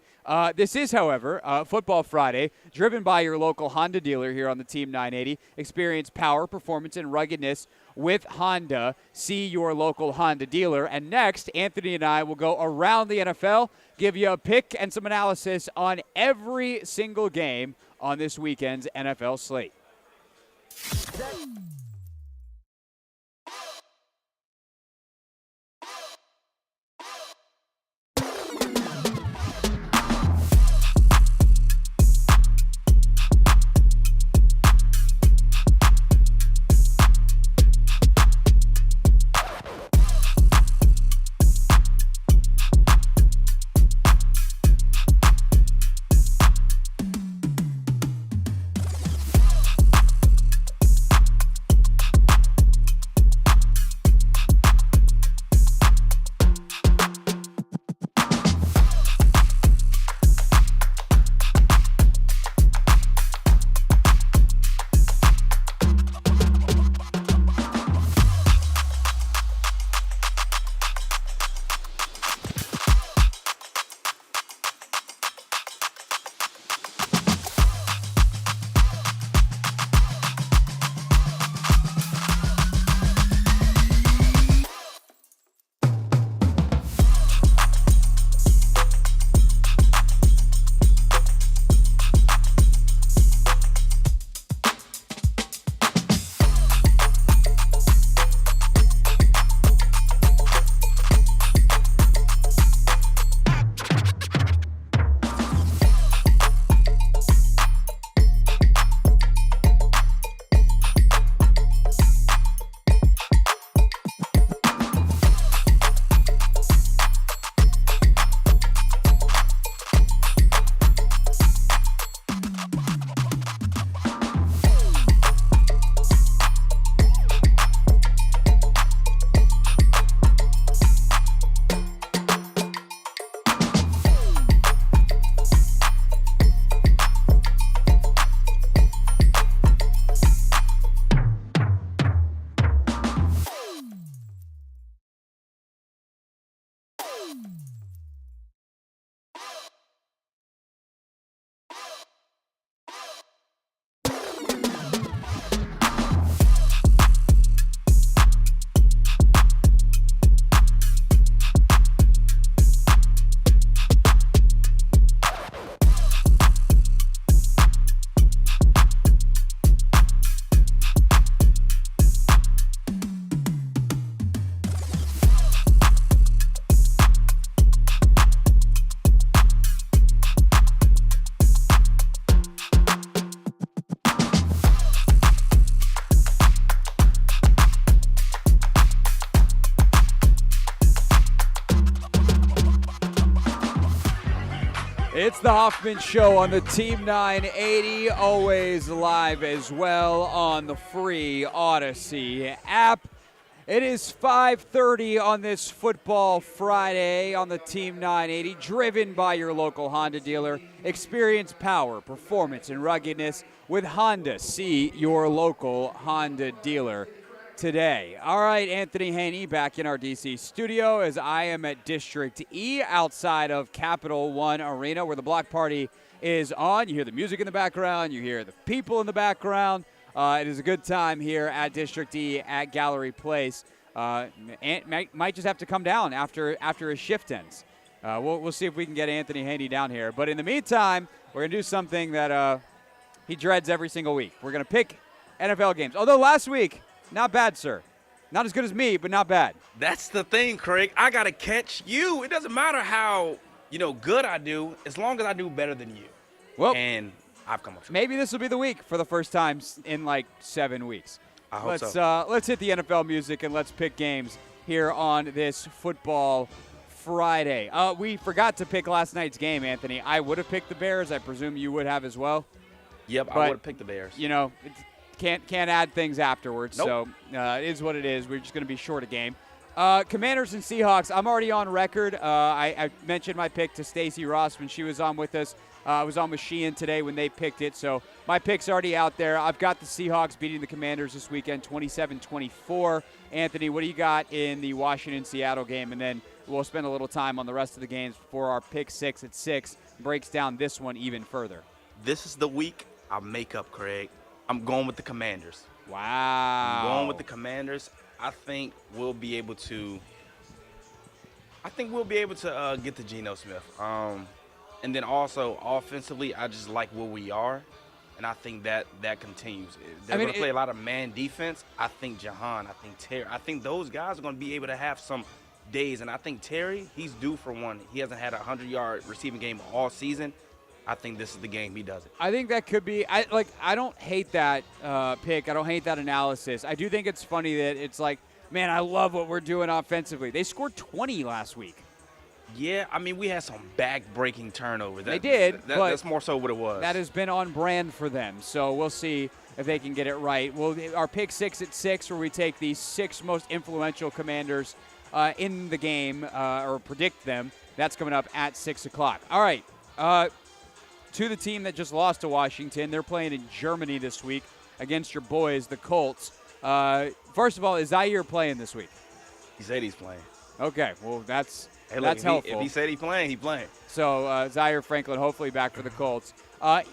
This is, however, Football Friday, driven by your local Honda dealer here on the Team 980. Experience power, performance, and ruggedness with Honda. See your local Honda dealer. And next, Anthony and I will go around the NFL, give you a pick and some analysis on every single game on this weekend's NFL slate. It's the Hoffman Show on the Team 980, always live as well on the free Odyssey app. It is 5:30 on this football Friday on the Team 980, driven by your local Honda dealer. Experience power, performance, and ruggedness with Honda. See your local Honda dealer today. All right, Anthony Haney back in our DC studio as I am at District E outside of Capital One Arena where the block party is on. You hear the music in the background. You hear the people in the background. It is a good time here at District E at Gallery Place. Might just have to come down after his shift ends. We'll see if we can get Anthony Haney down here. But in the meantime, we're going to do something that he dreads every single week. We're going to pick NFL games. Although last week, not bad, sir. Not as good as me, but not bad. That's the thing, Craig. I got to catch you. It doesn't matter how, good I do, as long as I do better than you. Well, and I've come up with maybe this will be the week for the first time in like 7 weeks. I hope so. Let's hit the NFL music and let's pick games here on this football Friday. We forgot to pick last night's game, Anthony. I would have picked the Bears. I presume you would have as well. Yep, I would have picked the Bears. Can't add things afterwards. Nope. So it is what it is. We're just going to be short a game. Commanders and Seahawks. I'm already on record. I mentioned my pick to Stacey Ross when she was on with us. I was on with Sheehan today when they picked it. So my pick's already out there. I've got the Seahawks beating the Commanders this weekend, 27-24. Anthony, what do you got in the Washington-Seattle game? And then we'll spend a little time on the rest of the games before our pick 6 at 6 breaks down this one even further. This is the week I make up, Craig. I'm going with the Commanders. Wow. I'm going with the Commanders. I think we'll be able to get to Geno Smith. And then also offensively, I just like where we are, and I think that continues. They're going to play a lot of man defense. I think Jahan, I think Terry, I think those guys are going to be able to have some days, and I think Terry, he's due for one. He hasn't had a 100-yard receiving game all season. I think this is the game he does it. I think that could be. I don't hate that pick. I don't hate that analysis. I do think it's funny that it's like, man, I love what we're doing offensively. They scored 20 last week. Yeah, we had some back-breaking turnovers. They did, but that's more so what it was. That has been on brand for them. So we'll see if they can get it right. Our pick 6 at 6, where we take the 6 most influential Commanders in the game or predict them. That's coming up at 6 o'clock. All right. To the team that just lost to Washington. They're playing in Germany this week against your boys, the Colts. First of all, is Zaire playing this week? He said he's playing. Okay, well, that's helpful. If he said he's playing, he's playing. So Zaire Franklin hopefully back for the Colts.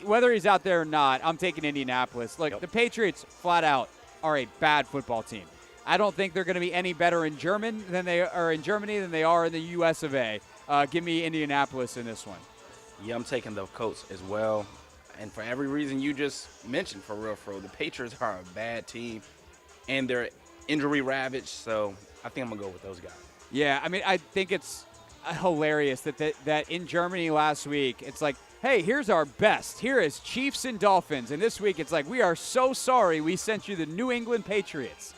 Whether he's out there or not, I'm taking Indianapolis. Look, The Patriots flat out are a bad football team. I don't think they're going to be any better in Germany than they are in the U.S. of A. Give me Indianapolis in this one. Yeah, I'm taking the Colts as well. And for every reason you just mentioned, for real, the Patriots are a bad team, and they're injury ravaged, so I think I'm going to go with those guys. Yeah, I think it's hilarious that in Germany last week, it's like, hey, here's our best. Here is Chiefs and Dolphins. And this week, it's like, we are so sorry we sent you the New England Patriots.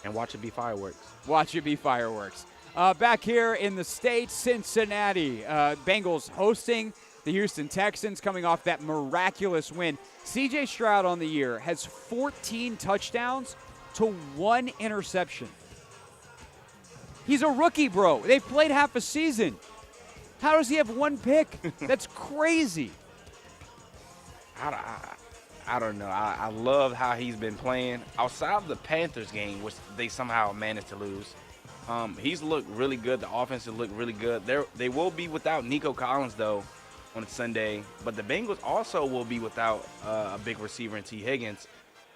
And watch it be fireworks. Watch it be fireworks. Back here in the States, Cincinnati. Bengals hosting the Houston Texans, coming off that miraculous win. C.J. Stroud on the year has 14 touchdowns to 1 interception. He's a rookie, bro. They've played half a season. How does he have 1 pick? That's crazy. I don't know. I love how he's been playing. Outside of the Panthers game, which they somehow managed to lose, he's looked really good. The offense has looked really good. They will be without Nico Collins, though, on Sunday. But the Bengals also will be without a big receiver in T. Higgins.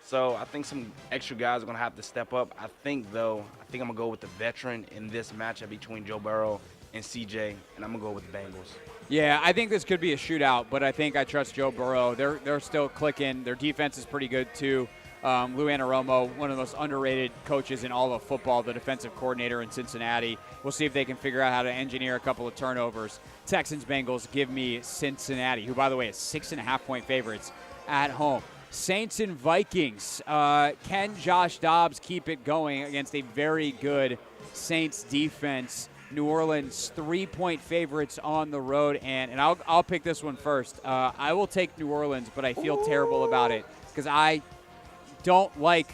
So I think some extra guys are going to have to step up. I think I'm going to go with the veteran in this matchup between Joe Burrow and CJ, and I'm going to go with the Bengals. Yeah, I think this could be a shootout, but I think I trust Joe Burrow. They're still clicking. Their defense is pretty good, too. Lou Anarumo, one of the most underrated coaches in all of football, the defensive coordinator in Cincinnati. We'll see if they can figure out how to engineer a couple of turnovers. Texans-Bengals, give me Cincinnati, who, by the way, is 6.5-point favorites at home. Saints and Vikings. Can Josh Dobbs keep it going against a very good Saints defense? New Orleans 3-point favorites on the road, and I'll pick this one first. I will take New Orleans, but I feel terrible about it because I don't like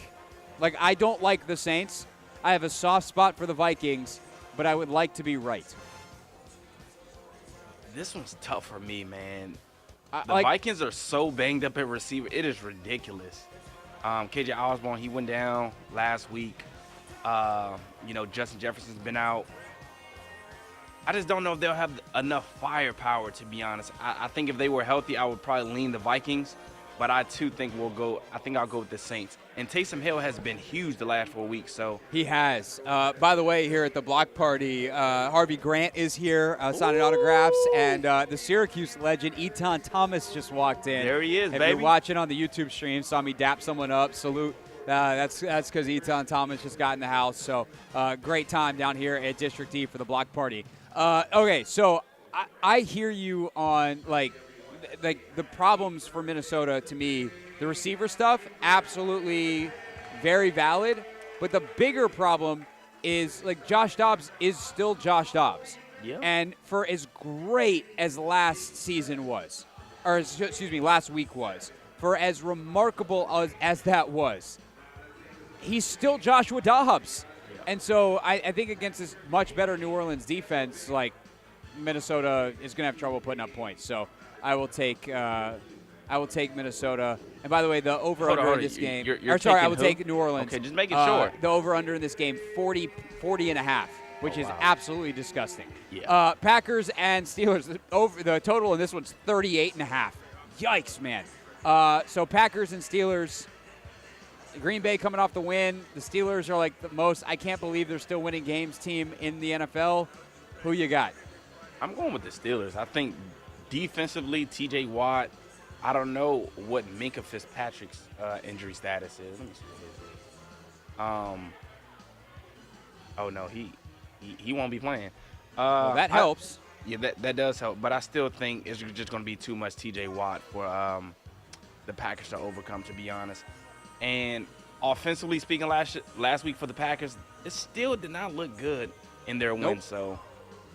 the Saints. I have a soft spot for the Vikings, but I would like to be right. This one's tough for me, man. The Vikings are so banged up at receiver. It is ridiculous. KJ Osborne, he went down last week. Justin Jefferson's been out. I just don't know if they'll have enough firepower, to be honest. I think if they were healthy, I would probably lean the Vikings. But I, too, think I'll go with the Saints. And Taysom Hill has been huge the last 4 weeks. So he has. By the way, here at the block party, Harvey Grant is here signing autographs. And the Syracuse legend, Etan Thomas, just walked in. There he is, if baby. you're watching on the YouTube stream, saw me dap someone up, salute. That's because Etan Thomas just got in the house. So great time down here at District E for the block party. Okay, so I hear you on, like the problems for Minnesota. To me, the receiver stuff, absolutely very valid. But the bigger problem is, like, Josh Dobbs is still Josh Dobbs. Yeah. And for as great as last season was, or excuse me, last week was, for as remarkable as that was, he's still Joshua Dobbs. Yeah. And so I think against this much better New Orleans defense, like, Minnesota is going to have trouble putting up points. So I will take Minnesota. And by the way, the over-under in this game. I will take New Orleans. Okay, just making sure. The over-under in this game, 40 and a half, which is absolutely disgusting. Yeah. Packers and Steelers, the total in this one's 38 and a half. Yikes, man. So Packers and Steelers, Green Bay coming off the win. The Steelers are like the most, I can't believe they're still winning games team in the NFL. Who you got? I'm going with the Steelers. I think defensively, T.J. Watt, I don't know what Minkah Fitzpatrick's injury status is. Let me see what it is. Oh, no, he won't be playing. Well, that helps. Yeah, that does help. But I still think it's just going to be too much T.J. Watt for the Packers to overcome, to be honest. And offensively speaking, last week for the Packers, it still did not look good in their win. So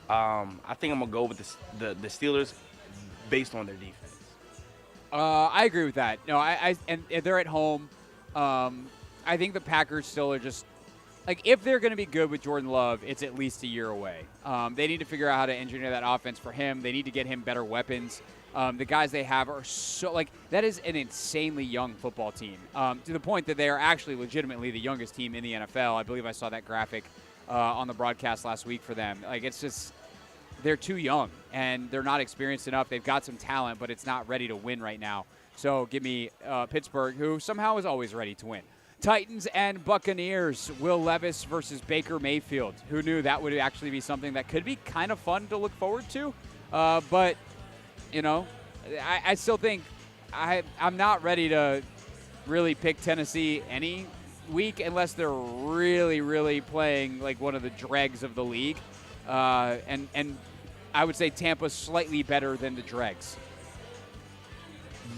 I think I'm going to go with the Steelers based on their defense. I agree with that. No, and they're at home. I think the Packers still are just, like, if they're going to be good with Jordan Love, it's at least a year away. They need to figure out how to engineer that offense for him. They need to get him better weapons. The guys they have are so, like, that is an insanely young football team, to the point that they are actually legitimately the youngest team in the NFL. I believe I saw that graphic on the broadcast last week for them. Like, it's just, they're too young, and they're not experienced enough. They've got some talent, but it's not ready to win right now. So give me Pittsburgh, who somehow is always ready to win. Titans and Buccaneers, Will Levis versus Baker Mayfield. Who knew that would actually be something that could be kind of fun to look forward to? But, you know, I still think I'm not ready to really pick Tennessee any week unless they're really, really playing like one of the dregs of the league. And I would say Tampa's slightly better than the dregs.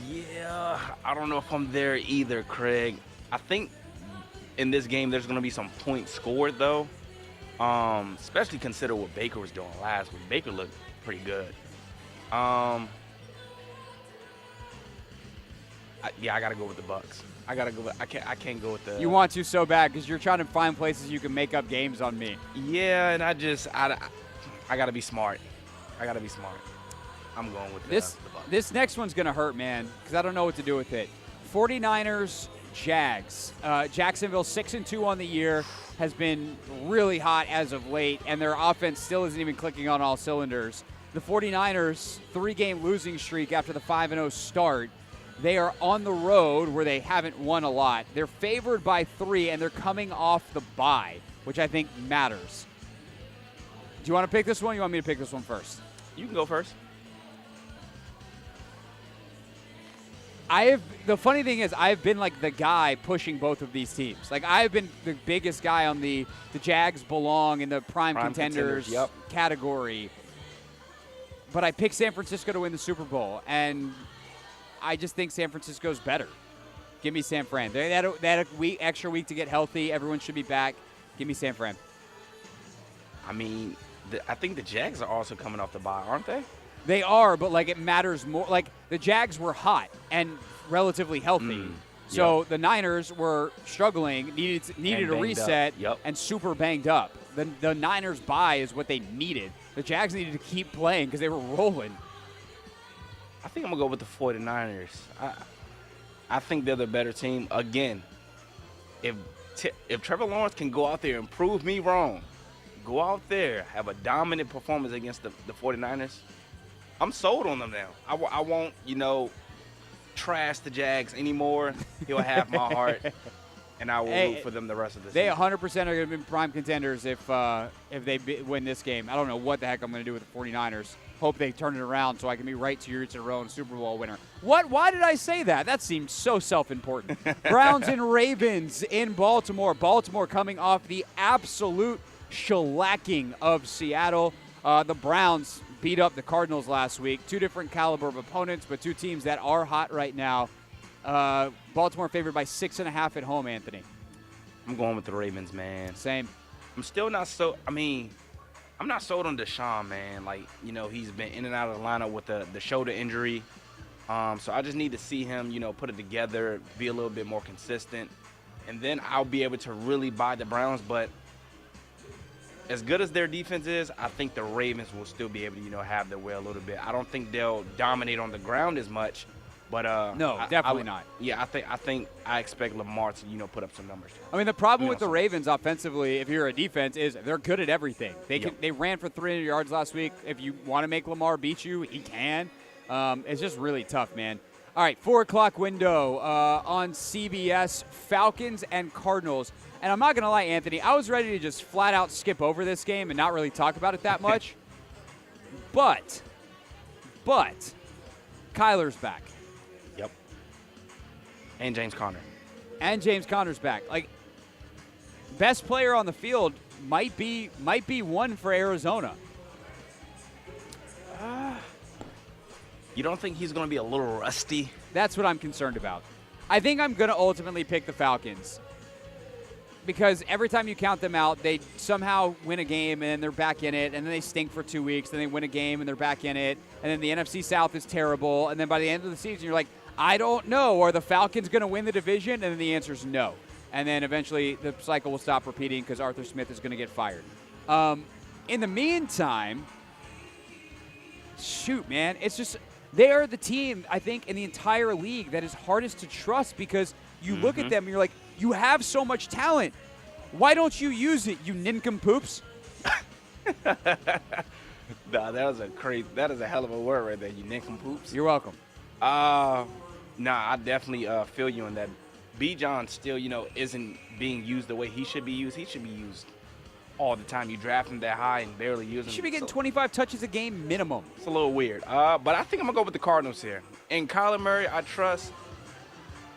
Yeah, I don't know if I'm there either, Craig. I think in this game there's going to be some points scored, though, especially consider what Baker was doing last week. Baker looked pretty good. I got to go with the Bucs. I can't go with the. You want to so bad because you're trying to find places you can make up games on me. Yeah, and I got to be smart. I'm going with the Bucs. This next one's going to hurt, man, because I don't know what to do with it. 49ers, Jags. Jacksonville 6-2 on the year, has been really hot as of late, and their offense still isn't even clicking on all cylinders. The 49ers, 3-game losing streak after the 5-0 start. They are on the road where they haven't won a lot. They're favored by 3, and they're coming off the bye, which I think matters. Do you want to pick this one, or you want me to pick this one first? You can go first. The funny thing is, I've been like the guy pushing both of these teams. Like, I've been the biggest guy on the Jags belong in the prime contenders category. But I picked San Francisco to win the Super Bowl, and I just think San Francisco's better. Give me San Fran. They had a extra week to get healthy. Everyone should be back. Give me San Fran. I mean, I think the Jags are also coming off the bye, aren't they? They are, but like it matters more. Like the Jags were hot and relatively healthy. So the Niners were struggling, needed a reset, and super banged up. The Niners bye is what they needed. The Jags needed to keep playing because they were rolling. I think I'm going to go with the 49ers. I think they're the better team. Again, if Trevor Lawrence can go out there and prove me wrong, go out there, have a dominant performance against the 49ers, I'm sold on them now. I won't, trash the Jags anymore. He'll have my heart, and I will root for them the rest of the season. They 100% are going to be prime contenders if they win this game. I don't know what the heck I'm going to do with the 49ers. Hope they turn it around so I can be right 2 years in a row and Super Bowl winner. What? Why did I say that? That seems so self-important. Browns and Ravens in Baltimore. Baltimore coming off the absolute shellacking of Seattle. The Browns beat up the Cardinals last week. 2 different caliber of opponents, but 2 teams that are hot right now. Baltimore favored by 6.5 at home, Anthony. I'm going with the Ravens, man. Same. I'm still not so – I'm not sold on Deshaun, man. Like, he's been in and out of the lineup with the shoulder injury. So I just need to see him, put it together, be a little bit more consistent. And then I'll be able to really buy the Browns. But as good as their defense is, I think the Ravens will still be able to, have their way a little bit. I don't think they'll dominate on the ground as much. But no, definitely not. Yeah, I expect Lamar to put up some numbers. I mean, the problem with the Ravens offensively, if you're a defense, is they're good at everything. They ran for 300 yards last week. If you want to make Lamar beat you, he can. It's just really tough, man. All right, 4 o'clock window on CBS, Falcons and Cardinals. And I'm not going to lie, Anthony, I was ready to just flat out skip over this game and not really talk about it that much. but Kyler's back. And James Conner. And James Conner's back. Like, best player on the field might be one for Arizona. You don't think he's going to be a little rusty? That's what I'm concerned about. I think I'm going to ultimately pick the Falcons. Because every time you count them out, they somehow win a game and then they're back in it, and then they stink for 2 weeks, then they win a game and they're back in it, and then the NFC South is terrible, and then by the end of the season you're like, I don't know. Are the Falcons going to win the division? And then the answer is no. And then eventually the cycle will stop repeating because Arthur Smith is going to get fired. In the meantime, shoot, man, it's just they are the team, I think, in the entire league that is hardest to trust because you look at them and you're like, you have so much talent. Why don't you use it, you nincompoops? Nah, that is a hell of a word right there, you nincompoops. You're welcome. I definitely feel you on that. B. John still, isn't being used the way he should be used. He should be used all the time. You draft him that high and barely use him. He should be getting 25 touches a game minimum. It's a little weird. But I think I'm going to go with the Cardinals here. And Kyler Murray, I trust.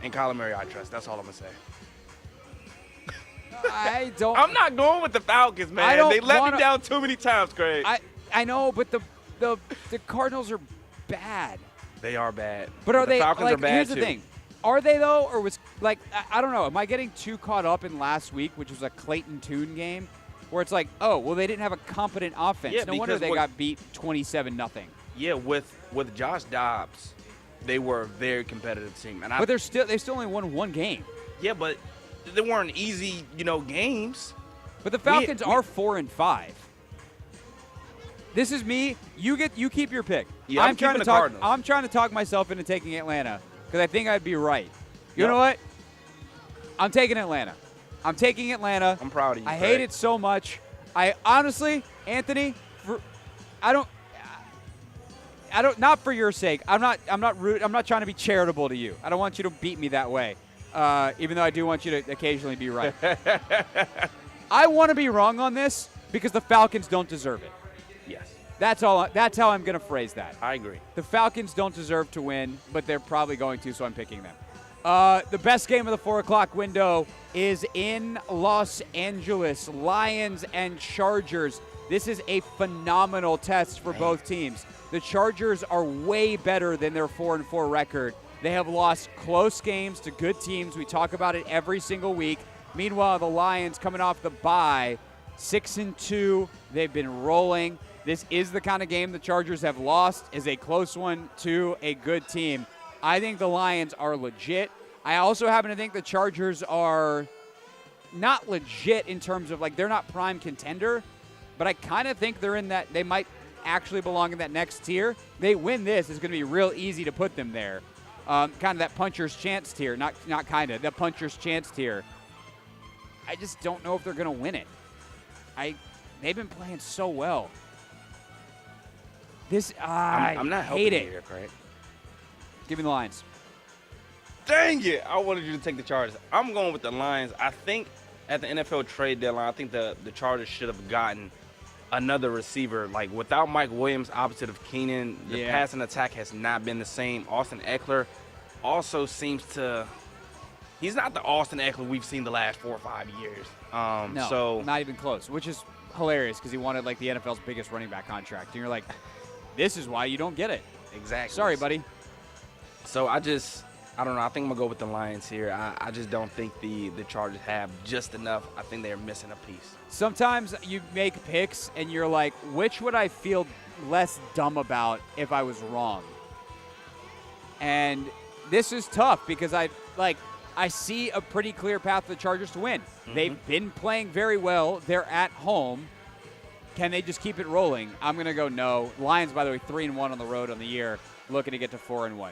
That's all I'm going to say. I'm not going with the Falcons, man. They let me down too many times, Craig. I know, but the Cardinals are bad. They are bad. But are the they Falcons are bad here's too. the thing. Are they though? Or was I don't know. Am I getting too caught up in last week, which was a Clayton Tune game, where it's like, oh, well, they didn't have a competent offense. Yeah, no wonder they got beat 27-0. Yeah, with Josh Dobbs, they were a very competitive team. But they still only won 1 game. Yeah, but they weren't easy, games. But the Falcons are 4-5. This is me. You keep your pick. Yeah, I'm trying to talk. I'm trying to talk myself into taking Atlanta because I think I'd be right. You know what? I'm taking Atlanta. I'm I'm proud of you. I hate it so much. I honestly, Anthony, I don't. Not for your sake. I'm not rude. I'm not trying to be charitable to you. I don't want you to beat me that way. Even though I do want you to occasionally be right. I want to be wrong on this because the Falcons don't deserve it. Yes. That's all. That's how I'm going to phrase that. I agree. The Falcons don't deserve to win, but they're probably going to, so I'm picking them. The best game of the 4 o'clock window is in Los Angeles. Lions and Chargers. This is a phenomenal test for both teams. The Chargers are way better than their 4-4 record. They have lost close games to good teams. We talk about it every single week. Meanwhile, the Lions, coming off the bye, 6-2. They've been rolling. This is the kind of game the Chargers have lost, is a close one to a good team. I think the Lions are legit. I also happen to think the Chargers are not legit in terms of, like, they're not prime contender, but I kind of think they're in that, they might actually belong in that next tier. They win this, it's going to be real easy to put them there. Kind of that puncher's chance tier, not kind of, that puncher's chance tier. I just don't know if they're going to win it. They've been playing so well. I'm not hate helping it. Here, Craig. Give me the Lions. Dang it! I wanted you to take the Chargers. I'm going with the Lions. I think at the NFL trade deadline, I think the Chargers should have gotten another receiver. Like, without Mike Williams opposite of Keenan, the passing attack has not been the same. Austin Eckler also seems to – he's not the Austin Eckler we've seen the last 4 or 5 years. No, so not even close, which is hilarious because he wanted, like, the NFL's biggest running back contract. And you're like, this is why you don't get it. Exactly. Sorry, buddy. So I don't know. I think I'm going to go with the Lions here. I just don't think the Chargers have just enough. I think they're missing a piece. Sometimes you make picks and you're like, which would I feel less dumb about if I was wrong? And this is tough because I see a pretty clear path for the Chargers to win. Mm-hmm. They've been playing very well. They're at home. Can they just keep it rolling? I'm going to go no. Lions, by the way, 3-1 on the road on the year, looking to get to 4-1.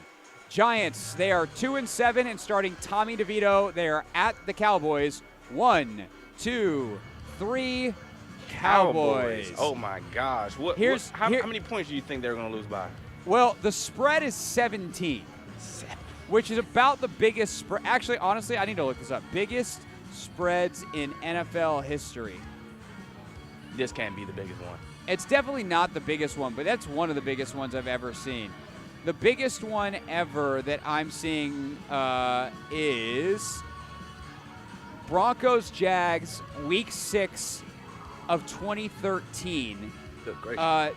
Giants, they are 2-7 and starting Tommy DeVito. They are at the Cowboys. 1, 2, 3, Cowboys. Oh my gosh! How many points do you think they're going to lose by? Well, the spread is 17, which is about the biggest spread. Actually, honestly, I need to look this up. Biggest spreads in NFL history. This can't be the biggest one. It's definitely not the biggest one, but that's one of the biggest ones I've ever seen. The biggest one ever that I'm seeing is Broncos-Jags, Week 6 of 2013. Good gracious.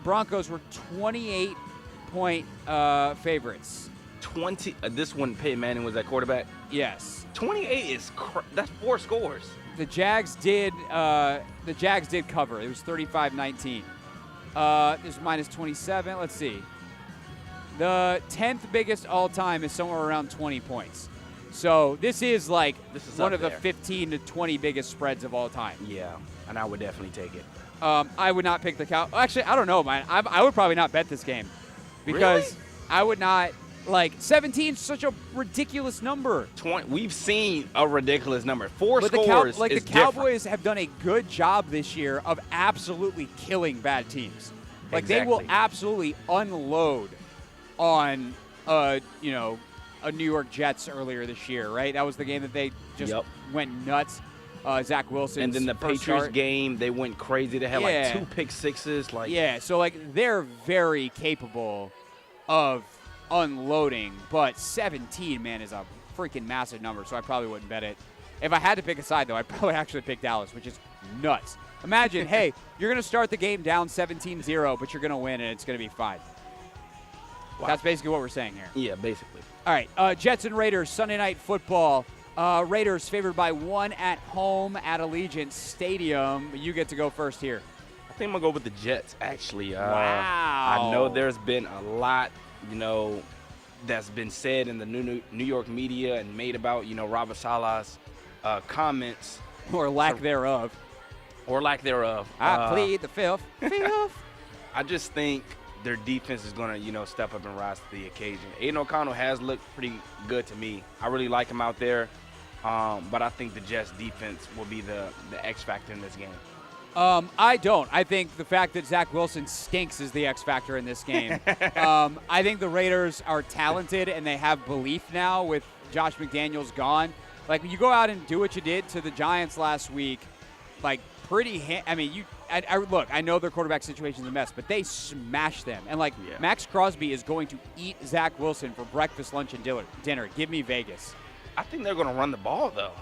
Broncos were 28-point favorites. 20. This one, Peyton Manning was at quarterback. Yes. 28 is that's 4 scores. The Jags did cover. It was 35-19. There's minus 27. Let's see. The 10th biggest all time is somewhere around 20 points. So this is one of the 15 to 20 biggest spreads of all time. Yeah, and I would definitely take it. I would not pick the Cow. Actually, I don't know, man. I would probably not bet this game because really? I would not. 17 is such a ridiculous number. 20. We've seen a ridiculous number. 4 but scores. The Cowboys have done a good job this year of absolutely killing bad teams. They will absolutely unload on a New York Jets earlier this year, right? That was the game that they just went nuts. Zach Wilson. And then the Patriots game, they went crazy. They had 2 pick sixes. So they're very capable of unloading, but 17, man, is a freaking massive number, so I probably wouldn't bet it. If I had to pick a side, though, I'd probably actually pick Dallas, which is nuts. Imagine, hey, you're going to start the game down 17-0, but you're going to win, and it's going to be fine. Wow. That's basically what we're saying here. Yeah, basically. All right, Jets and Raiders, Sunday Night Football. Raiders favored by 1 at home at Allegiant Stadium. You get to go first here. I think I'm going to go with the Jets, actually. Wow. I know there's been a lot that's been said in the New York media and made about, Robert Saleh's comments. Or lack thereof. I plead the fifth. I just think their defense is going to, step up and rise to the occasion. Aiden O'Connell has looked pretty good to me. I really like him out there, but I think the Jets defense will be the X factor in this game. I don't. I think the fact that Zach Wilson stinks is the X factor in this game. I think the Raiders are talented and they have belief now with Josh McDaniels gone. When you go out and do what you did to the Giants last week, I know their quarterback situation is a mess, but they smashed them. And Max Crosby is going to eat Zach Wilson for breakfast, lunch, and dinner. Give me Vegas. I think they're going to run the ball, though.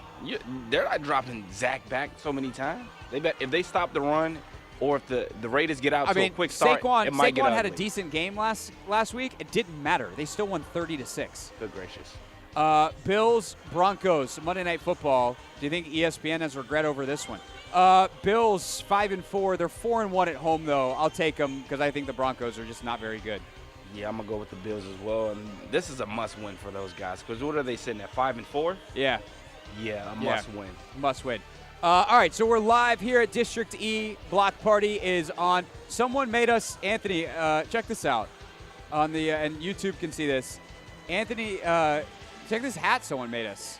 They're not dropping Zach back so many times. If they stop the run, or if the Raiders get out to a quick start, it might get ugly. Saquon had a decent game last week. It didn't matter. They still won 30-6. Good gracious. Bills, Broncos, Monday Night Football. Do you think ESPN has regret over this one? Bills 5-4. They're 4-1 at home though. I'll take them because I think the Broncos are just not very good. Yeah, I'm gonna go with the Bills as well. And this is a must-win for those guys because what are they sitting at 5-4? Yeah. Yeah, a must-win. Must win. All right, so we're live here at District E. Block Party is on. Someone made us, Anthony, check this out. On the and YouTube can see this. Anthony, check this hat someone made us.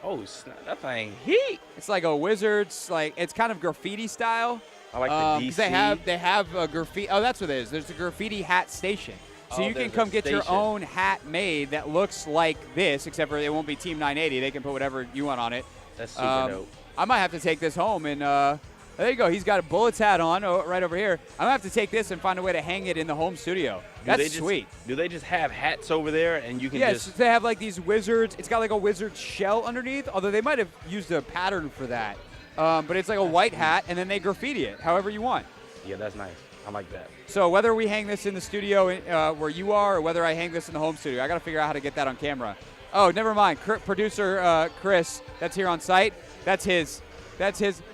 Oh, snap, that thing heat. It's like a Wizards, like it's kind of graffiti style. I like the DC. They have a graffiti. Oh, that's what it is. There's a graffiti hat station. So you can come get your own hat made that looks like this, except for it won't be Team 980. They can put whatever you want on it. That's super dope. I might have to take this home and there you go. He's got a Bullets hat on right over here. I'm going to have to take this and find a way to hang it in the home studio. That's sweet. Do they just have hats over there and you can Yes, they have like these Wizards. It's got like a Wizard shell underneath, although they might have used a pattern for that. But it's like a white hat, and then they graffiti it however you want. Yeah, that's nice. I like that. So whether we hang this in the studio where you are or whether I hang this in the home studio, I got to figure out how to get that on camera. Oh, never mind. Producer Chris, that's here on site. That's his.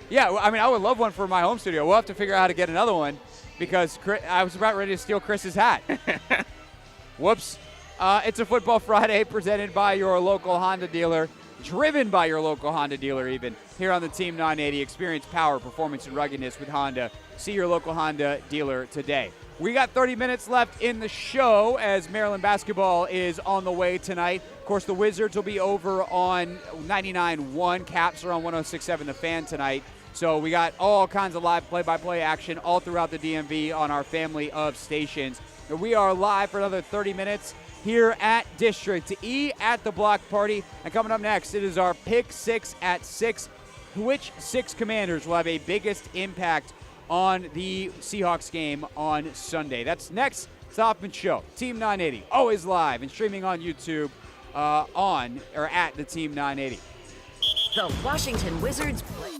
Yeah, I mean, I would love one for my home studio. We'll have to figure out how to get another one because I was about ready to steal Chris's hat. Whoops. It's a Football Friday presented by your local Honda dealer, driven by your local Honda dealer even, here on the Team 980. Experience power, performance, and ruggedness with Honda. See your local Honda dealer today. We got 30 minutes left in the show as Maryland basketball is on the way tonight. Of course, the Wizards will be over on 99.1. Caps are on 106.7 The Fan tonight. So we got all kinds of live play-by-play action all throughout the DMV on our family of stations. And we are live for another 30 minutes here at District E at the Block Party. And coming up next, it is our Pick 6 at 6. Which 6 Commanders will have a biggest impact on the Seahawks game on Sunday? That's next. It's the Hoffman Show. Team 980, always live and streaming on YouTube at the Team 980. The Washington Wizards play.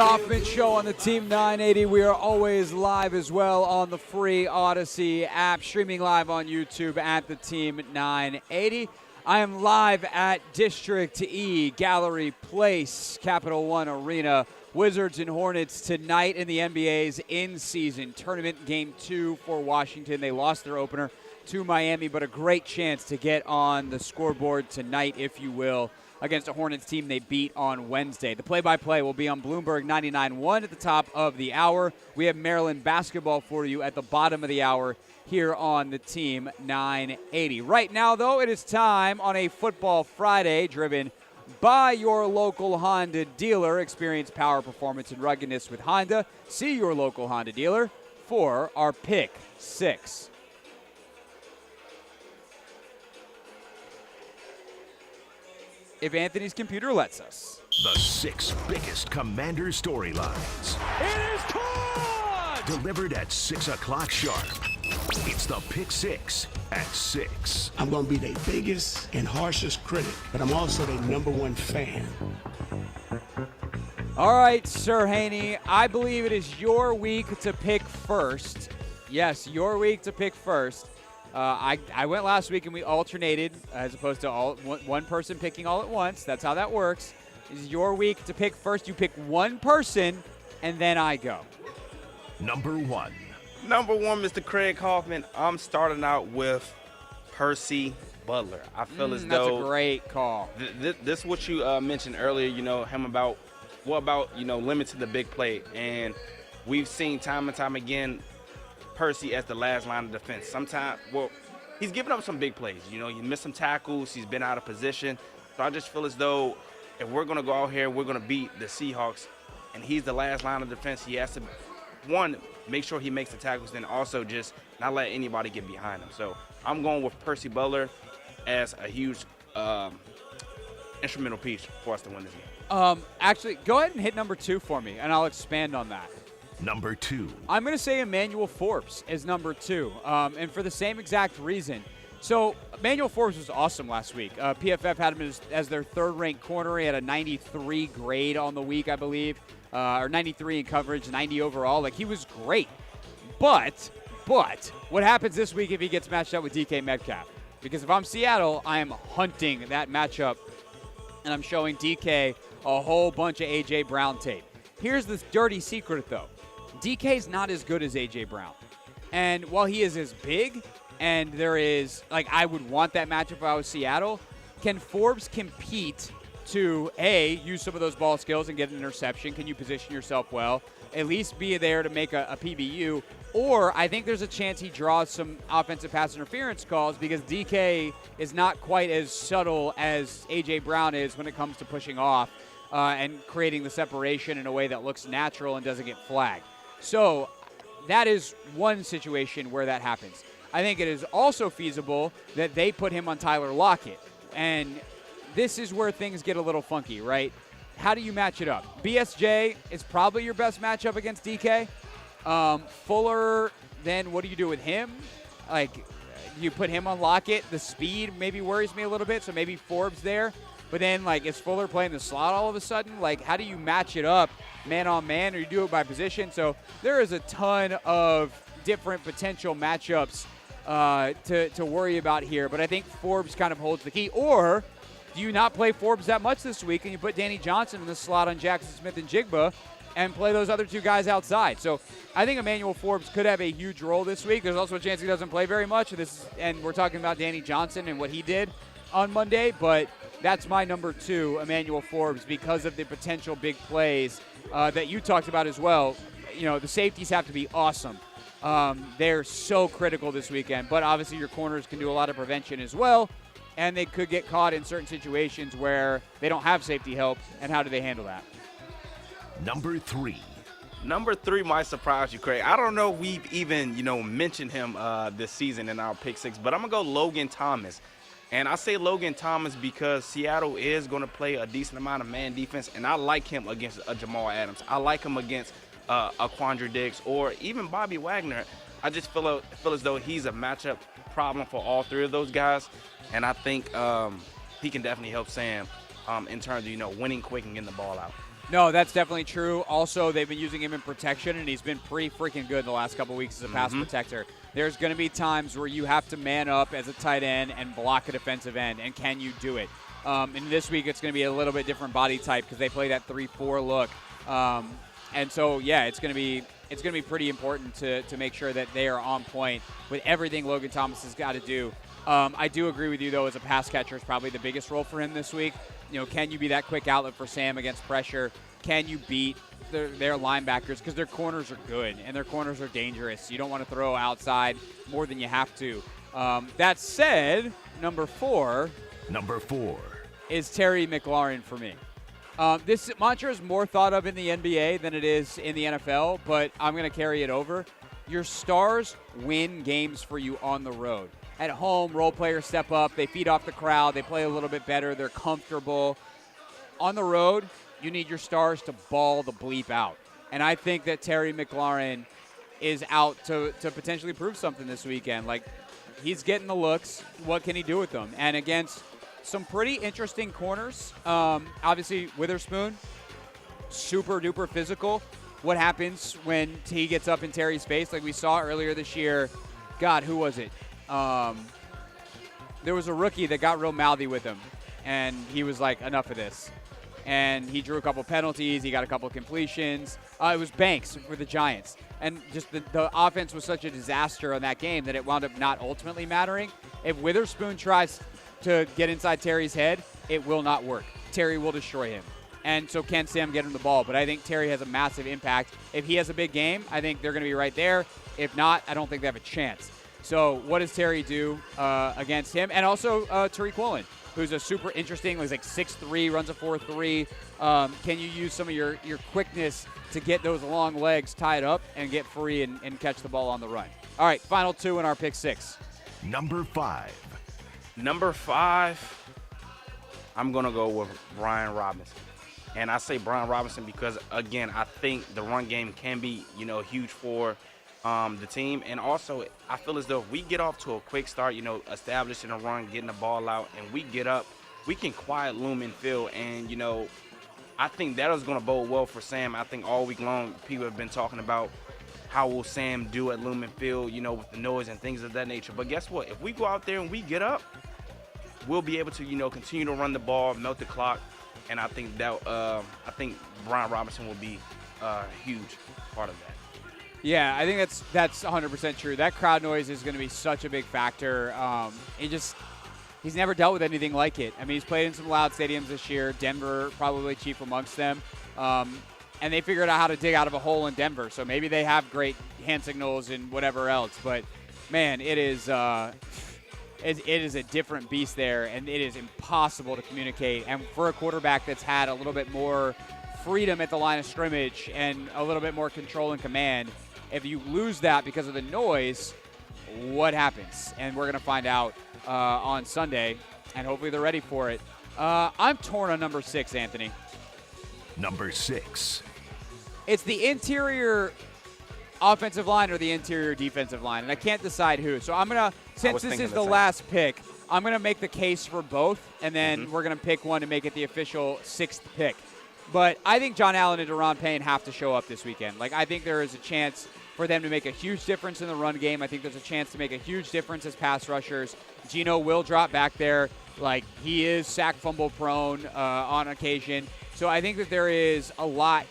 Hoffman Show on the Team 980. We are always live as well on the free Odyssey app, streaming live on YouTube at the Team 980. I am live at District E, Gallery Place, Capital One Arena. Wizards and Hornets tonight in the NBA's in-season tournament, Game 2 for Washington. They lost their opener to Miami, but a great chance to get on the scoreboard tonight, if you will, against a Hornets team they beat on Wednesday. The play-by-play will be on Bloomberg 99.1 at the top of the hour. We have Maryland basketball for you at the bottom of the hour here on the Team 980. Right now, though, it is time on a Football Friday driven by your local Honda dealer. Experience power, performance, and ruggedness with Honda. See your local Honda dealer for our Pick 6. If Anthony's computer lets us. The 6 biggest Commander storylines. It is caught! Delivered at 6 o'clock sharp. It's the Pick 6 at 6. I'm going to be their biggest and harshest critic, but I'm also their #1 fan. All right, Sir Haney, I believe it is your week to pick first. Yes, your week to pick first. I went last week and we alternated as opposed to one person picking all at once. That's how that works. It's your week to pick first. You pick one person, and then I go. Number 1. Number 1, Mr. Craig Hoffman. I'm starting out with Percy Butler. I feel as though that's a great call. This is what you mentioned earlier. You know him about limiting the big play, and we've seen time and time again Percy as the last line of defense. Sometimes, he's given up some big plays. You know, he missed some tackles. He's been out of position. So I just feel as though if we're going to go out here, we're going to beat the Seahawks, and he's the last line of defense, he has to, one, make sure he makes the tackles, then also just not let anybody get behind him. So I'm going with Percy Butler as a huge instrumental piece for us to win this game. Actually, go ahead and hit number 2 for me, and I'll expand on that. Number 2. I'm going to say Emmanuel Forbes is number 2, and for the same exact reason. So Emmanuel Forbes was awesome last week. PFF had him as their third-ranked corner. He had a 93 grade on the week, I believe, or 93 in coverage, 90 overall. Like, he was great. But what happens this week if he gets matched up with DK Metcalf? Because if I'm Seattle, I am hunting that matchup, and I'm showing DK a whole bunch of A.J. Brown tape. Here's the dirty secret, though. DK's not as good as A.J. Brown. And while he is as big, and there is, I would want that matchup if I was Seattle, can Forbes compete to, A, use some of those ball skills and get an interception? Can you position yourself well? At least be there to make a PBU. Or I think there's a chance he draws some offensive pass interference calls because DK is not quite as subtle as A.J. Brown is when it comes to pushing off and creating the separation in a way that looks natural and doesn't get flagged. So that is one situation where that happens. I think it is also feasible that they put him on Tyler Lockett. And this is where things get a little funky, right? How do you match it up? BSJ is probably your best matchup against DK. Fuller, then what do you do with him? You put him on Lockett. The speed maybe worries me a little bit, so maybe Forbes there. But then, is Fuller playing the slot all of a sudden? How do you match it up man on man, or you do it by position? So there is a ton of different potential matchups to worry about here. But I think Forbes kind of holds the key. Or do you not play Forbes that much this week and you put Danny Johnson in the slot on Jackson Smith and Jigba and play those other two guys outside? So I think Emmanuel Forbes could have a huge role this week. There's also a chance he doesn't play very much. And we're talking about Danny Johnson and what he did on Monday. But that's my number 2, Emmanuel Forbes, because of the potential big plays that you talked about as well. You know, the safeties have to be awesome. They're so critical this weekend. But obviously your corners can do a lot of prevention as well. And they could get caught in certain situations where they don't have safety help. And how do they handle that? Number 3. Number 3 might surprise you, Craig. I don't know if we've even, mentioned him this season in our Pick 6, but I'm going to go Logan Thomas. And I say Logan Thomas because Seattle is going to play a decent amount of man defense, and I like him against Jamal Adams. I like him against Quandre Diggs or even Bobby Wagner. I just feel as though he's a matchup problem for all 3 of those guys, and I think he can definitely help Sam in terms of, winning quick and getting the ball out. No, that's definitely true. Also, they've been using him in protection, and he's been pretty freaking good the last couple weeks as a pass protector. There's going to be times where you have to man up as a tight end and block a defensive end, and can you do it? And this week it's going to be a little bit different body type because they play that 3-4 look. And so, yeah, it's going to be pretty important to make sure that they are on point with everything Logan Thomas has got to do. I do agree with you, though, as a pass catcher is probably the biggest role for him this week. Can you be that quick outlet for Sam against pressure? Can you beat their linebackers? Because their corners are good, and their corners are dangerous. You don't want to throw outside more than you have to. That said, number four is Terry McLaurin for me. This mantra is more thought of in the NBA than it is in the NFL, but I'm going to carry it over. Your stars win games for you on the road. At home, role players step up. They feed off the crowd. They play a little bit better. They're comfortable. On the road, you need your stars to ball the bleep out. And I think that Terry McLaurin is out to potentially prove something this weekend. Like, he's getting the looks. What can he do with them? And against some pretty interesting corners, obviously Witherspoon, super duper physical. What happens when he gets up in Terry's face? Like we saw earlier this year. God, who was it? There was a rookie that got real mouthy with him, and he was like, enough of this. And he drew a couple penalties. He got a couple completions. It was Banks for the Giants. And just the offense was such a disaster on that game that it wound up not ultimately mattering. If Witherspoon tries to get inside Terry's head, it will not work. Terry will destroy him. And so can Sam get him the ball. But I think Terry has a massive impact. If he has a big game, I think they're going to be right there. If not, I don't think they have a chance. So what does Terry do against him? And also Tariq Woolen, who's a super interesting, he's like 6'3", runs a 4.3. Can you use some of your quickness to get those long legs tied up and get free and catch the ball on the run? All right, final two in our pick six. Number five, I'm going to go with Brian Robinson. And I say Brian Robinson because, again, I think the run game can be, huge for the team. And also, I feel as though if we get off to a quick start, establishing a run, getting the ball out, and we get up, we can quiet Lumen Field. And, I think that is going to bode well for Sam. I think all week long people have been talking about how will Sam do at Lumen Field, with the noise and things of that nature. But guess what? If we go out there and we get up, we'll be able to, continue to run the ball, melt the clock. And I think Brian Robinson will be a huge part of that. Yeah, I think that's 100% true. That crowd noise is going to be such a big factor. He's never dealt with anything like it. I mean, he's played in some loud stadiums this year. Denver probably chief amongst them. And they figured out how to dig out of a hole in Denver. So maybe they have great hand signals and whatever else. But, man, it is a different beast there, and it is impossible to communicate. And for a quarterback that's had a little bit more freedom at the line of scrimmage and a little bit more control and command, if you lose that because of the noise, what happens? And we're going to find out on Sunday, and hopefully they're ready for it. I'm torn on number 6, Anthony. Number 6. It's the interior offensive line or the interior defensive line, and I can't decide who. So I'm going to, since this is the last pick, I'm going to make the case for both, and then we're going to pick one to make it the official 6th pick. But I think John Allen and Deron Payne have to show up this weekend. Like, I think there is a chance for them to make a huge difference in the run game. I think there's a chance to make a huge difference as pass rushers. Geno will drop back there. Like, he is sack fumble prone on occasion. So I think that there is a lot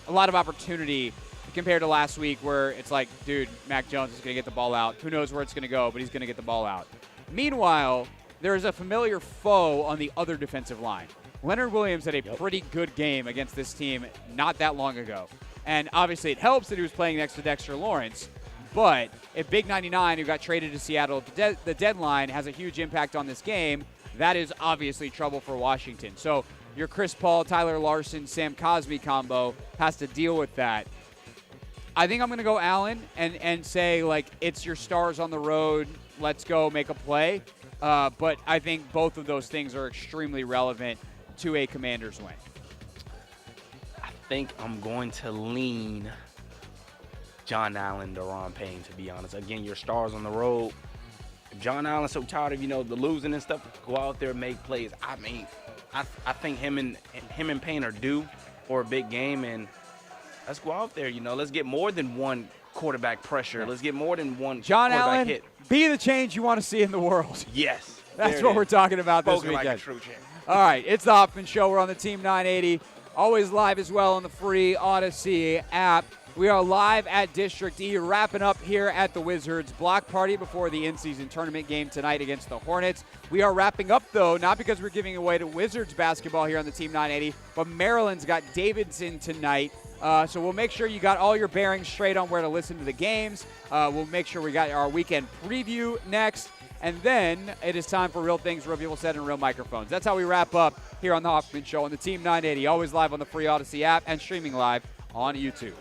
of opportunity compared to last week where it's like, dude, Mac Jones is going to get the ball out. Who knows where it's going to go, but he's going to get the ball out. Meanwhile, there is a familiar foe on the other defensive line. Leonard Williams had a pretty good game against this team not that long ago. And obviously it helps that he was playing next to Dexter Lawrence. But if Big 99, who got traded to Seattle at the deadline, has a huge impact on this game, that is obviously trouble for Washington. So your Chris Paul, Tyler Larson, Sam Cosmi combo has to deal with that. I think I'm going to go Allen and say, like, it's your stars on the road. Let's go make a play. But I think both of those things are extremely relevant to a Commanders win. I think I'm going to lean John Allen, Deron Payne, to be honest. Again, your stars on the road. If John Allen's so tired of, the losing and stuff, go out there and make plays. I mean, I think him and Payne are due for a big game, and let's go out there. Let's get more than one quarterback pressure. Let's get more than one John quarterback Allen, hit. be the change you want to see in the world. Yes. That's what we're talking about this Spoken weekend. like a true champ. All right, it's the Hoffman Show. We're on the Team 980. Always live as well on the free Odyssey app. We are live at District E, wrapping up here at the Wizards block party before the in-season tournament game tonight against the Hornets. We are wrapping up, though, not because we're giving away to Wizards basketball here on the Team 980, but Maryland's got Davidson tonight. So we'll make sure you got all your bearings straight on where to listen to the games. We'll make sure we got our weekend preview next. And then it is time for real things, real people said, and real microphones. That's how we wrap up here on the Hoffman Show on the Team 980. Always live on the free Odyssey app and streaming live on YouTube.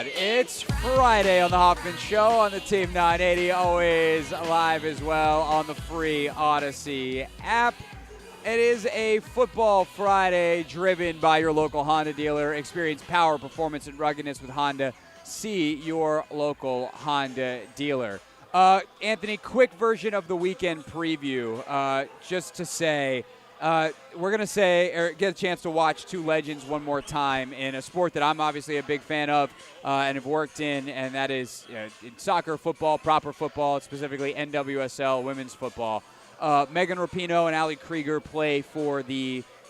God. It's Friday on the Hoffman Show on the Team 980, always live as well on the free Odyssey app. It is a football Friday driven by your local Honda dealer. Experience power, performance, and ruggedness with Honda. See your local Honda dealer. Anthony, quick version of the weekend preview. Just to say, we're going to say, or get a chance to watch two legends one more time in a sport that I'm obviously a big fan of and have worked in, and that is in soccer, football, proper football, specifically NWSL, women's football. Megan Rapinoe and Ali Krieger play for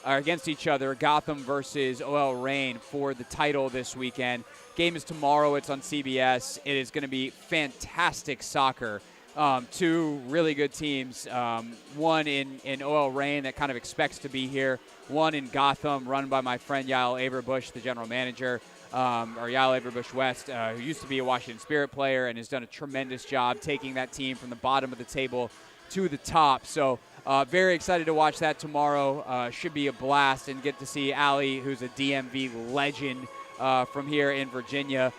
against each other, Gotham versus OL Reign for the title this weekend. Game is tomorrow. It's on CBS. It is going to be fantastic soccer. Two really good teams. One in OL Reign that kind of expects to be here. One in Gotham, run by my friend Yael Averbuch, the general manager, or Yael Averbuch West, who used to be a Washington Spirit player and has done a tremendous job taking that team from the bottom of the table to the top. So very excited to watch that tomorrow. Should be a blast, and get to see Ali, who's a DMV legend from here in Virginia,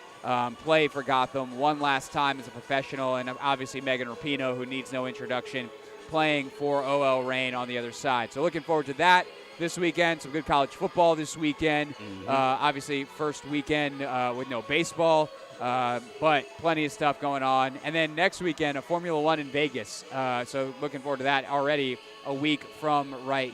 play for Gotham one last time as a professional, and obviously Megan Rapinoe, who needs no introduction, playing for OL Reign on the other side. So looking forward to that this weekend. Some good college football this weekend. Obviously first weekend with no baseball, but plenty of stuff going on. And then next weekend, a Formula One in Vegas. So looking forward to that already a week from right